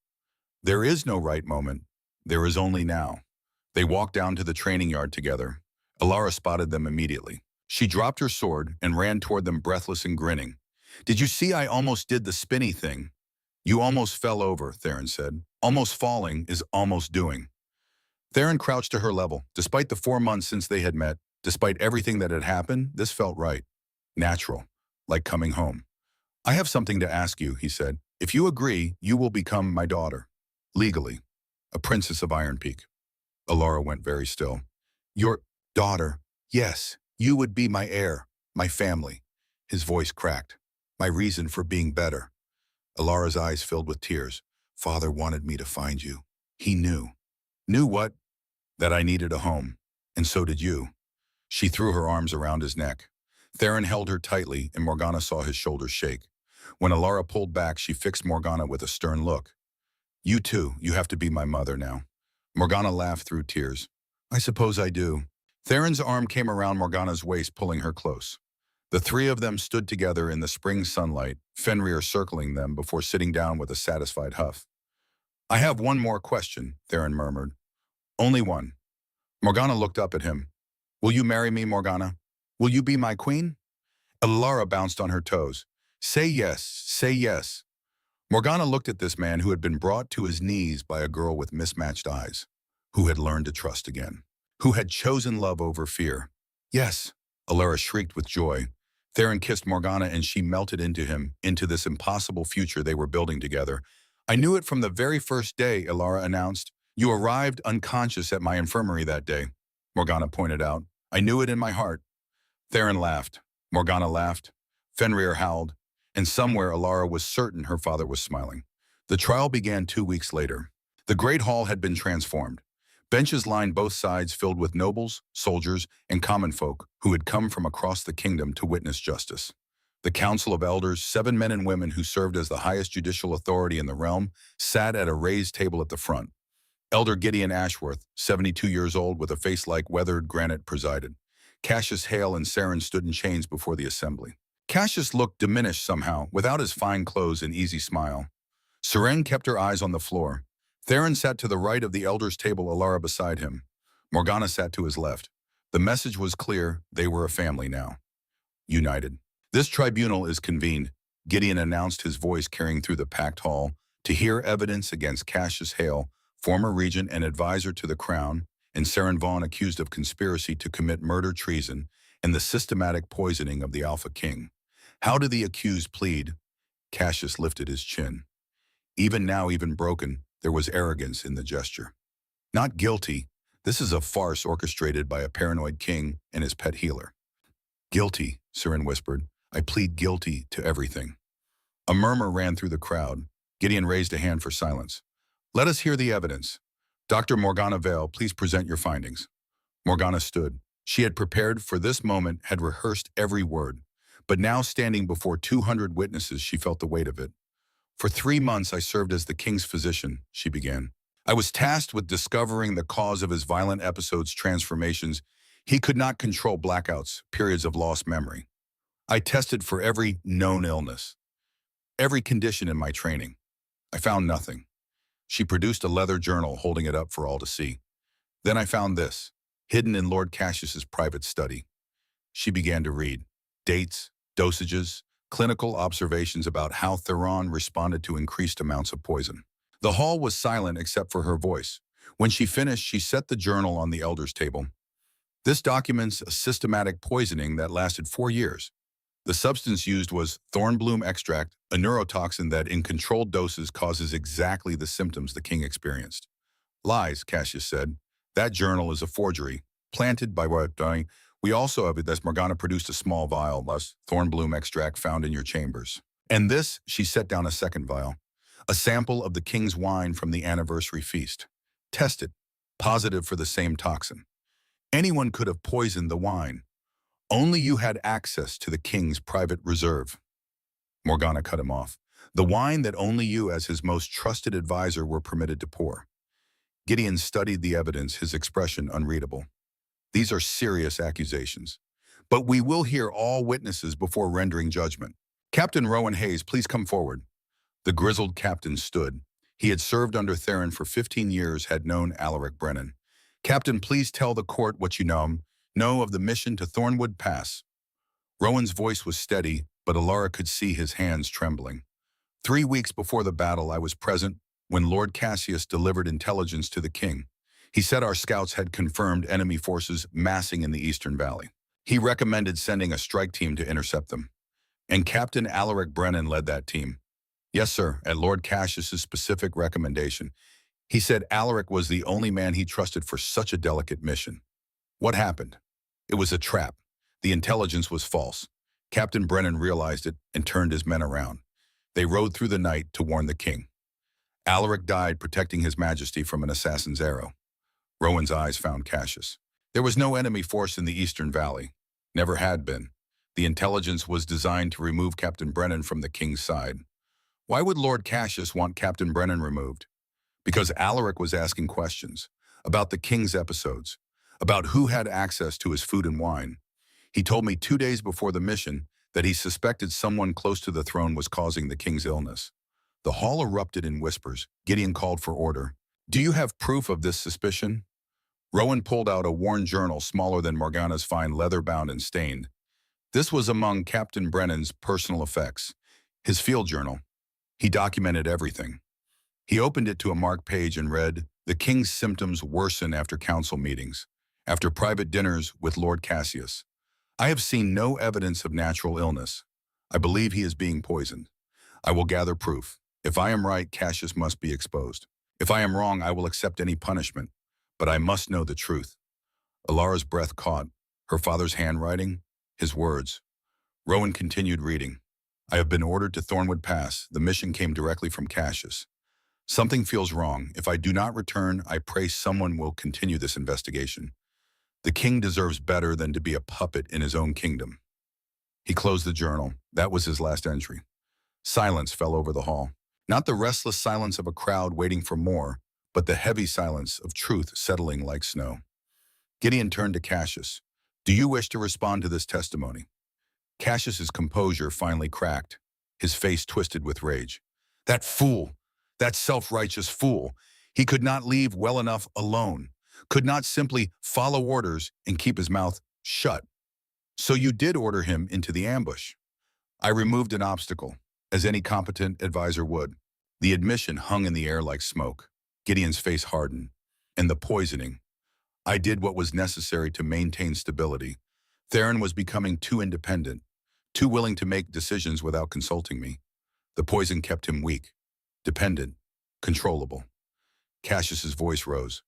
There is no right moment. There is only now. They walked down to the training yard together. Elara spotted them immediately. She dropped her sword and ran toward them breathless and grinning. Did you see I almost did the spinny thing? You almost fell over, Theron said. Almost falling is almost doing. Theron crouched to her level. Despite the 4 months since they had met, despite everything that had happened, this felt right. Natural. Like coming home. I have something to ask you, he said. If you agree, you will become my daughter. Legally. A princess of Iron Peak. Elara went very still. Your daughter? Yes. You would be my heir. My family. His voice cracked. My reason for being better. Elara's eyes filled with tears. Father wanted me to find you. He knew. Knew what? That I needed a home. And so did you. She threw her arms around his neck. Theron held her tightly, and Morgana saw his shoulders shake. When Elara pulled back, she fixed Morgana with a stern look. You too, you have to be my mother now. Morgana laughed through tears. I suppose I do. Theron's arm came around Morgana's waist, pulling her close. The three of them stood together in the spring sunlight, Fenrir circling them before sitting down with a satisfied huff. I have one more question, Theron murmured. Only one. Morgana looked up at him. Will you marry me, Morgana? Will you be my queen? Elara bounced on her toes. Say yes, say yes. Morgana looked at this man who had been brought to his knees by a girl with mismatched eyes, who had learned to trust again, who had chosen love over fear. Yes, Elara shrieked with joy. Theron kissed Morgana and she melted into him, into this impossible future they were building together. I knew it from the very first day, Elara announced. You arrived unconscious at my infirmary that day, Morgana pointed out. I knew it in my heart. Theron laughed. Morgana laughed. Fenrir howled. And somewhere Elara was certain her father was smiling. The trial began 2 weeks later. The Great Hall had been transformed. Benches lined both sides filled with nobles, soldiers, and common folk who had come from across the kingdom to witness justice. The Council of Elders, 7 men and women who served as the highest judicial authority in the realm, sat at a raised table at the front. Elder Gideon Ashworth, 72 years old with a face like weathered granite, presided. Cassius Hale and Seren stood in chains before the assembly. Cassius looked diminished somehow, without his fine clothes and easy smile. Seren kept her eyes on the floor. Theron sat to the right of the elder's table, Elara beside him. Morgana sat to his left. The message was clear, they were a family now. United. This tribunal is convened, Gideon announced, his voice carrying through the packed hall, to hear evidence against Cassius Hale, former regent and advisor to the crown, and Seren Vaughn, accused of conspiracy to commit murder, treason, and the systematic poisoning of the Alphaking. How do the accused plead? Cassius lifted his chin. Even now, even broken, there was arrogance in the gesture. Not guilty. This is a farce orchestrated by a paranoid king and his pet healer. Guilty, Seren whispered. I plead guilty to everything. A murmur ran through the crowd. Gideon raised a hand for silence. Let us hear the evidence. Dr. Morgana Vale, please present your findings. Morgana stood. She had prepared for this moment, had rehearsed every word. But now standing before 200 witnesses, she felt the weight of it. For 3 months I served as the king's physician, she began. I was tasked with discovering the cause of his violent episodes, transformations. He could not control blackouts, periods of lost memory. I tested for every known illness, every condition in my training. I found nothing. She produced a leather journal, holding it up for all to see. Then I found this, hidden in Lord Cassius's private study. She began to read. Dates, dosages, clinical observations about how Theron responded to increased amounts of poison. The hall was silent except for her voice. When she finished, she set the journal on the elder's table. This documents a systematic poisoning that lasted 4 years. The substance used was thornbloom extract, a neurotoxin that in controlled doses causes exactly the symptoms the king experienced. Lies, Cassius said. That journal is a forgery, planted by what dying. We also have it that Morgana produced a small vial, less thornbloom extract found in your chambers. And this, she set down a second vial, a sample of the king's wine from the anniversary feast. Tested, positive for the same toxin. Anyone could have poisoned the wine. Only you had access to the king's private reserve. Morgana cut him off. The wine that only you, as his most trusted advisor, were permitted to pour. Gideon studied the evidence, his expression unreadable. These are serious accusations. But we will hear all witnesses before rendering judgment. Captain Rowan Hayes, please come forward. The grizzled captain stood. He had served under Theron for 15 years, had known Elara Brennan. Captain, please tell the court what you know of the mission to Thornwood Pass. Rowan's voice was steady, but Elara could see his hands trembling. 3 weeks before the battle, I was present when Lord Cassius delivered intelligence to the king. He said our scouts had confirmed enemy forces massing in the Eastern Valley. He recommended sending a strike team to intercept them. And Captain Elara Brennan led that team. Yes, sir, at Lord Cassius's specific recommendation. He said Alaric was the only man he trusted for such a delicate mission. What happened? It was a trap. The intelligence was false. Captain Brennan realized it and turned his men around. They rode through the night to warn the king. Alaric died protecting his majesty from an assassin's arrow. Rowan's eyes found Cassius. There was no enemy force in the Eastern Valley. Never had been. The intelligence was designed to remove Captain Brennan from the king's side. Why would Lord Cassius want Captain Brennan removed? Because Alaric was asking questions about the king's episodes, about who had access to his food and wine. He told me 2 days before the mission that he suspected someone close to the throne was causing the king's illness. The hall erupted in whispers. Gideon called for order. Do you have proof of this suspicion? Rowan pulled out a worn journal smaller than Morgana's, fine, leather-bound and stained. This was among Captain Brennan's personal effects, his field journal. He documented everything. He opened it to a marked page and read, "The king's symptoms worsen after council meetings, after private dinners with Lord Cassius. I have seen no evidence of natural illness. I believe he is being poisoned. I will gather proof. If I am right, Cassius must be exposed. If I am wrong, I will accept any punishment. But I must know the truth." Elara's breath caught. Her father's handwriting, his words. Rowan continued reading. "I have been ordered to Thornwood Pass. The mission came directly from Cassius. Something feels wrong. If I do not return, I pray someone will continue this investigation. The king deserves better than to be a puppet in his own kingdom." He closed the journal. That was his last entry. Silence fell over the hall. Not the restless silence of a crowd waiting for more, but the heavy silence of truth settling like snow. Gideon turned to Cassius. "Do you wish to respond to this testimony?" Cassius's composure finally cracked, his face twisted with rage. That fool! That self-righteous fool! He could not leave well enough alone, could not simply follow orders and keep his mouth shut. "So you did order him into the ambush?" "I removed an obstacle, as any competent advisor would." The admission hung in the air like smoke. Gideon's face hardened. "And the poisoning? I did what was necessary to maintain stability. Theron was becoming too independent, too willing to make decisions without consulting me. The poison kept him weak, dependent, controllable." Cassius's voice rose.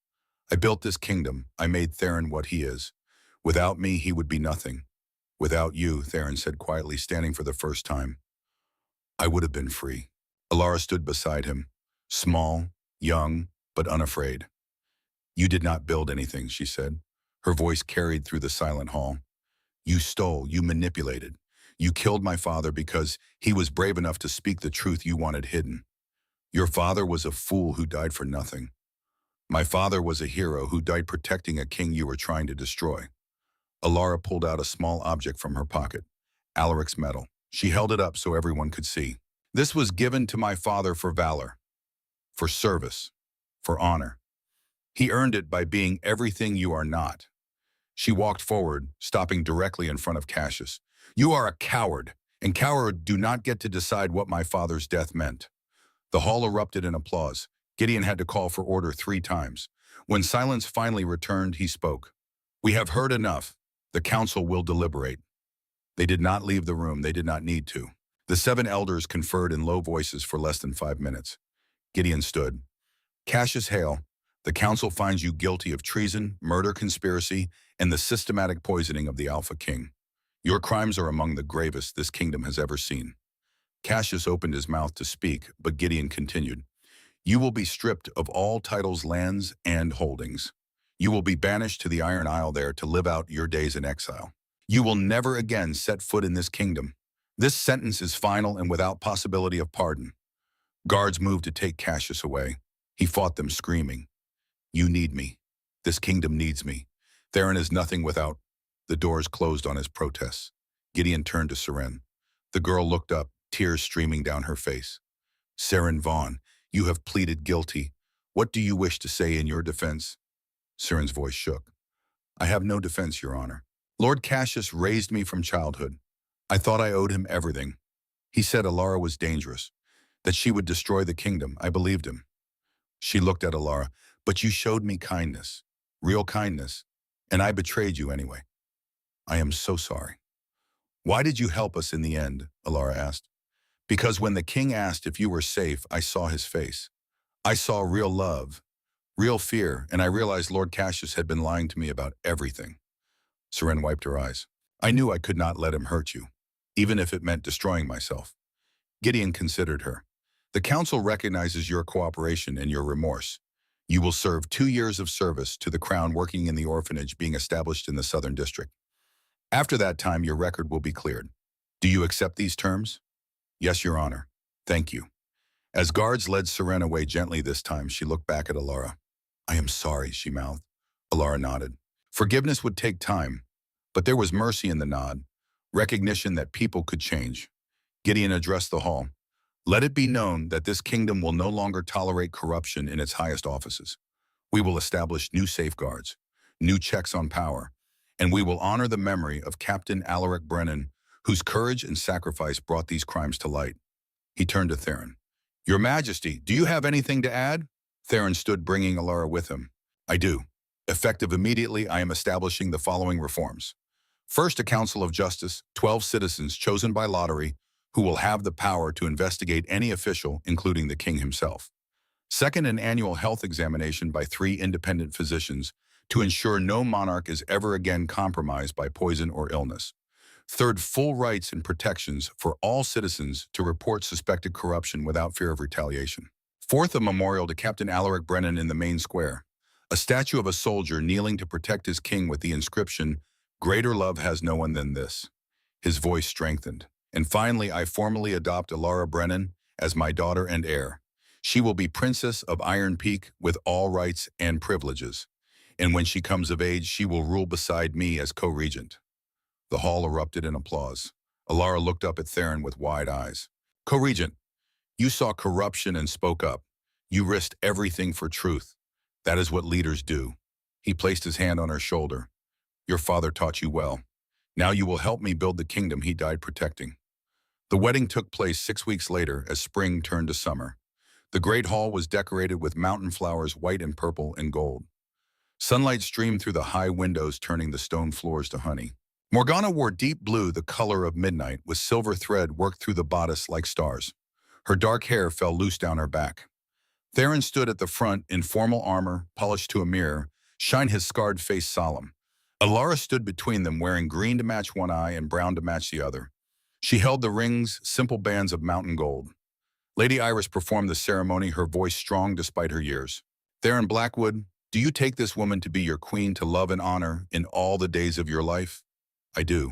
"I built this kingdom. I made Theron what he is. Without me, he would be nothing. Without you," Theron said quietly, standing for the first time, "I would have been free." Elara stood beside him, small, young, but unafraid. "You did not build anything," she said. Her voice carried through the silent hall. You stole, you manipulated. You killed my father because he was brave enough to speak the truth you wanted hidden. Your father was a fool who died for nothing. My father was a hero who died protecting a king you were trying to destroy. Elara pulled out a small object from her pocket. Alaric's medal. She held it up so everyone could see. This was given to my father for valor, for service, for honor. He earned it by being everything you are not. She walked forward, stopping directly in front of Cassius. You are a coward, and cowards do not get to decide what my father's death meant. The hall erupted in applause. Gideon had to call for order 3 times. When silence finally returned, he spoke. We have heard enough. The council will deliberate. They did not leave the room. They did not need to. The 7 elders conferred in low voices for less than 5 minutes. Gideon stood. Cassius Hale, the council finds you guilty of treason, murder conspiracy, and the systematic poisoning of the Alphaking. Your crimes are among the gravest this kingdom has ever seen. Cassius opened his mouth to speak, but Gideon continued. You will be stripped of all titles, lands, and holdings. You will be banished to the Iron Isle there to live out your days in exile. You will never again set foot in this kingdom. This sentence is final and without possibility of pardon. Guards moved to take Cassius away. He fought them, screaming, You need me. This kingdom needs me. Theron is nothing without. The doors closed on his protests. Gideon turned to Seren. The girl looked up, tears streaming down her face. Seren Vaughn, you have pleaded guilty. What do you wish to say in your defense? Seren's voice shook. I have no defense, Your Honor. Lord Cassius raised me from childhood. I thought I owed him everything. He said Elara was dangerous, that she would destroy the kingdom. I believed him. She looked at Elara. But you showed me kindness, real kindness, and I betrayed you anyway. I am so sorry. Why did you help us in the end? Elara asked. Because when the king asked if you were safe, I saw his face. I saw real love, real fear, and I realized Lord Cassius had been lying to me about everything. Seren wiped her eyes. I knew I could not let him hurt you, even if it meant destroying myself. Gideon considered her. The council recognizes your cooperation and your remorse. You will serve 2 years of service to the crown working in the orphanage being established in the Southern District. After that time, your record will be cleared. Do you accept these terms? Yes, Your Honor. Thank you. As guards led Seren away gently this time, she looked back at Elara. I am sorry, she mouthed. Elara nodded. Forgiveness would take time, but there was mercy in the nod, recognition that people could change. Gideon addressed the hall. Let it be known that this kingdom will no longer tolerate corruption in its highest offices. We will establish new safeguards, new checks on power, and we will honor the memory of Captain Elara Brennan, whose courage and sacrifice brought these crimes to light. He turned to Theron. Your Majesty, do you have anything to add? Theron stood, bringing Elara with him. I do. Effective immediately, I am establishing the following reforms. First, a Council of Justice, 12 citizens chosen by lottery, who will have the power to investigate any official, including the king himself. Second, an annual health examination by 3 independent physicians to ensure no monarch is ever again compromised by poison or illness. Third, full rights and protections for all citizens to report suspected corruption without fear of retaliation. Fourth, a memorial to Captain Elara Brennan in the main square, a statue of a soldier kneeling to protect his king with the inscription, Greater love has no one than this. His voice strengthened. And finally, I formally adopt Elara Brennan as my daughter and heir. She will be Princess of Iron Peak with all rights and privileges. And when she comes of age, she will rule beside me as co-regent. The hall erupted in applause. Elara looked up at Theron with wide eyes. Co-regent, you saw corruption and spoke up. You risked everything for truth. That is what leaders do. He placed his hand on her shoulder. Your father taught you well. Now you will help me build the kingdom he died protecting. The wedding took place 6 weeks later as spring turned to summer. The great hall was decorated with mountain flowers, white and purple and gold. Sunlight streamed through the high windows, turning the stone floors to honey. Morgana wore deep blue, the color of midnight, with silver thread worked through the bodice like stars. Her dark hair fell loose down her back. Theron stood at the front in formal armor, polished to a mirror, shine his scarred face solemn. Elara stood between them, wearing green to match one eye and brown to match the other. She held the rings, simple bands of mountain gold. Lady Iris performed the ceremony, her voice strong despite her years. Theron Blackwood, do you take this woman to be your queen to love and honor in all the days of your life? I do.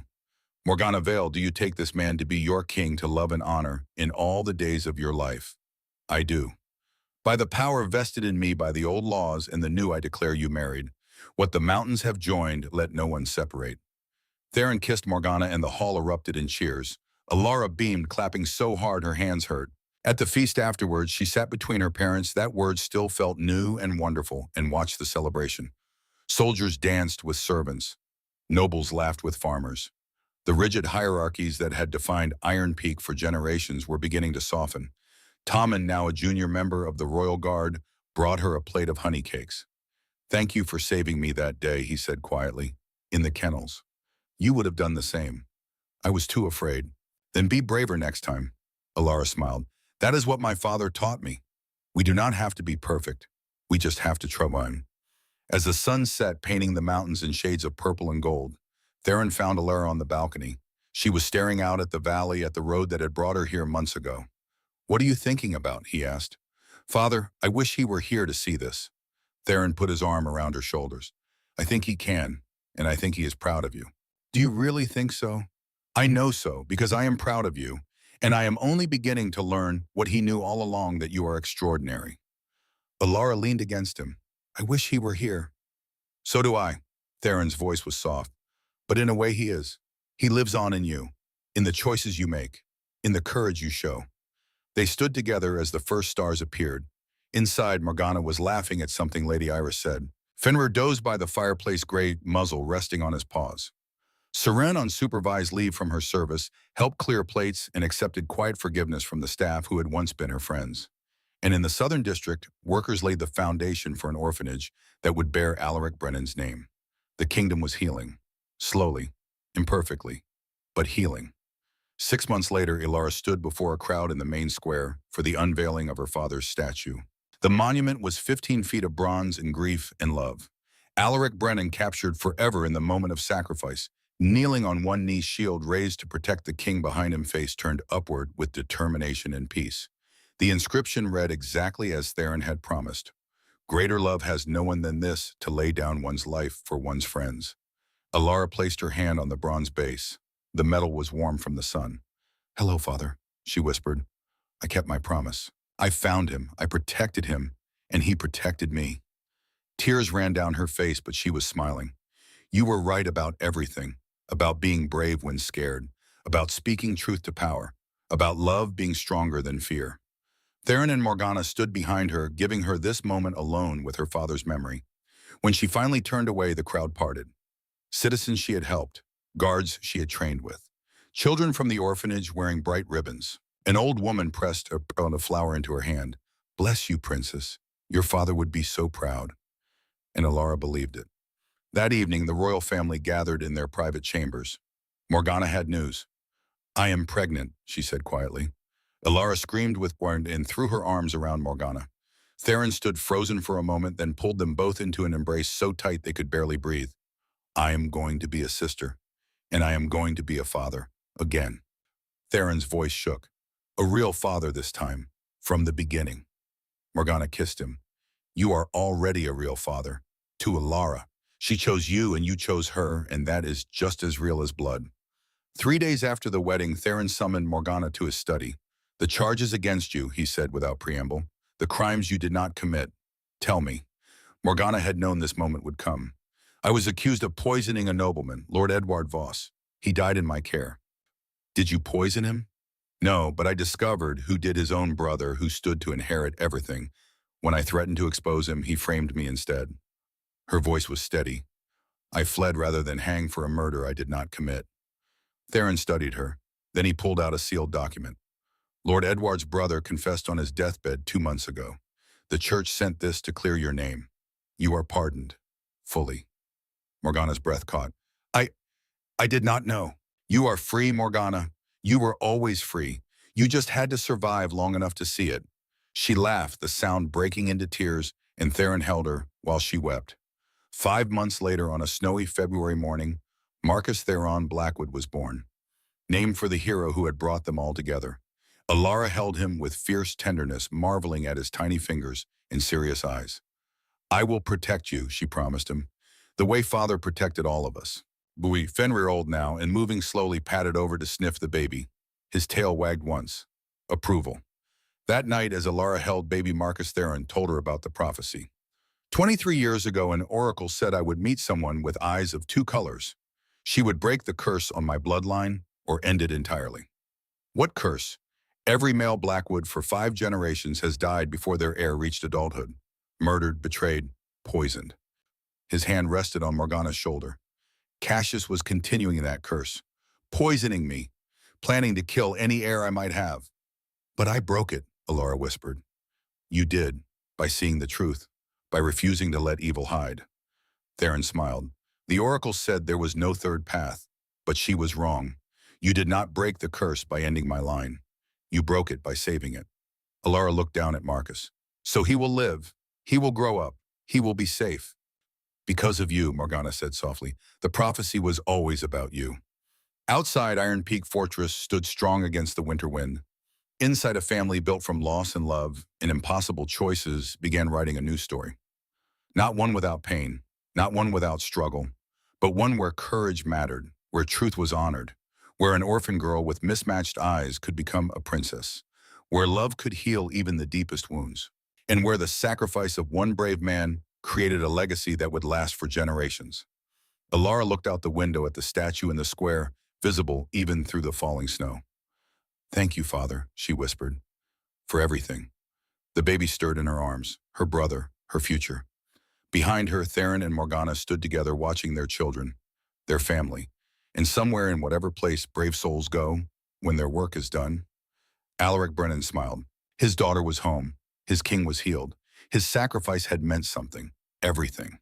Morgana Vale, do you take this man to be your king to love and honor in all the days of your life? I do. By the power vested in me by the old laws and the new I declare you married. What the mountains have joined, let no one separate. Theron kissed Morgana and the hall erupted in cheers. Elara beamed, clapping so hard her hands hurt. At the feast afterwards, she sat between her parents. That word still felt new and wonderful, and watched the celebration. Soldiers danced with servants. Nobles laughed with farmers. The rigid hierarchies that had defined Iron Peak for generations were beginning to soften. Tommen, now a junior member of the Royal Guard, brought her a plate of honey cakes. Thank you for saving me that day, he said quietly. In the kennels. You would have done the same. I was too afraid. Then be braver next time. Elara smiled. That is what my father taught me. We do not have to be perfect. We just have to try one. As the sun set, painting the mountains in shades of purple and gold, Theron found Elara on the balcony. She was staring out at the valley, at the road that had brought her here months ago. What are you thinking about? He asked. Father, I wish he were here to see this. Theron put his arm around her shoulders. I think he can, and I think he is proud of you. Do you really think so? I know so, because I am proud of you, and I am only beginning to learn what he knew all along, that you are extraordinary. Elara leaned against him. I wish he were here. So do I. Theron's voice was soft. But in a way he is. He lives on in you, in the choices you make, in the courage you show. They stood together as the first stars appeared. Inside, Morgana was laughing at something Lady Iris said. Fenrir dozed by the fireplace, gray muzzle resting on his paws. Seren, on supervised leave from her service, helped clear plates and accepted quiet forgiveness from the staff who had once been her friends. And in the Southern District, workers laid the foundation for an orphanage that would bear Elara Brennan's name. The kingdom was healing. Slowly, imperfectly, but healing. 6 months later, Elara stood before a crowd in the main square for the unveiling of her father's statue. The monument was 15 feet of bronze in grief and love. Elara Brennan captured forever in the moment of sacrifice, kneeling on one knee, shield raised to protect the king behind him, face turned upward with determination and peace. The inscription read exactly as Theron had promised. Greater love has no one than this, to lay down one's life for one's friends. Elara placed her hand on the bronze base. The metal was warm from the sun. Hello, Father, she whispered. I kept my promise. I found him, I protected him, and he protected me. Tears ran down her face, but she was smiling. You were right about everything, about being brave when scared, about speaking truth to power, about love being stronger than fear. Theron and Morgana stood behind her, giving her this moment alone with her father's memory. When she finally turned away, the crowd parted. Citizens she had helped, guards she had trained with, children from the orphanage wearing bright ribbons. An old woman pressed a flower into her hand. Bless you, princess. Your father would be so proud. And Elara believed it. That evening, the royal family gathered in their private chambers. Morgana had news. I am pregnant, she said quietly. Elara screamed with wonder and threw her arms around Morgana. Theron stood frozen for a moment, then pulled them both into an embrace so tight they could barely breathe. I am going to be a sister, and I am going to be a father, again. Theron's voice shook. A real father this time, from the beginning. Morgana kissed him. You are already a real father. To Elara. She chose you and you chose her, and that is just as real as blood. 3 days after the wedding, Theron summoned Morgana to his study. The charges against you, he said without preamble. The crimes you did not commit. Tell me. Morgana had known this moment would come. I was accused of poisoning a nobleman, Lord Edward Voss. He died in my care. Did you poison him? No, but I discovered who did his own brother, who stood to inherit everything. When I threatened to expose him, he framed me instead. Her voice was steady. I fled rather than hang for a murder I did not commit. Theron studied her. Then he pulled out a sealed document. Lord Edward's brother confessed on his deathbed 2 months ago. The church sent this to clear your name. You are pardoned. Fully. Morgana's breath caught. I did not know. You are free, Morgana. You were always free. You just had to survive long enough to see it. She laughed, the sound breaking into tears, and Theron held her while she wept. 5 months later, on a snowy February morning, Marcus Theron Blackwood was born, named for the hero who had brought them all together. Elara held him with fierce tenderness, marveling at his tiny fingers and serious eyes. I will protect you, she promised him, the way father protected all of us. Fenrir, old now and moving slowly, padded over to sniff the baby. His tail wagged once. Approval. That night, as Elara held baby Marcus Theron, told her about the prophecy. 23 years ago, an oracle said I would meet someone with eyes of two colors. She would break the curse on my bloodline or end it entirely. What curse? Every male Blackwood for 5 generations has died before their heir reached adulthood. Murdered, betrayed, poisoned. His hand rested on Morgana's shoulder. Cassius was continuing that curse, poisoning me, planning to kill any heir I might have. But I broke it, Elara whispered. You did, by seeing the truth, by refusing to let evil hide. Theron smiled. The oracle said there was no third path, but she was wrong. You did not break the curse by ending my line. You broke it by saving it. Elara looked down at Marcus. So he will live. He will grow up. He will be safe. Because of you, Morgana said softly. The prophecy was always about you. Outside, Iron Peak Fortress stood strong against the winter wind. Inside, a family built from loss and love and impossible choices began writing a new story. Not one without pain, not one without struggle, but one where courage mattered, where truth was honored, where an orphan girl with mismatched eyes could become a princess, where love could heal even the deepest wounds, and where the sacrifice of one brave man created a legacy that would last for generations. Elara looked out the window at the statue in the square, visible even through the falling snow. Thank you, Father, she whispered, for everything. The baby stirred in her arms, her brother, her future. Behind her, Theron and Morgana stood together watching their children, their family, and somewhere in whatever place brave souls go, when their work is done. Elara Brennan smiled. His daughter was home. His king was healed. His sacrifice had meant something, everything.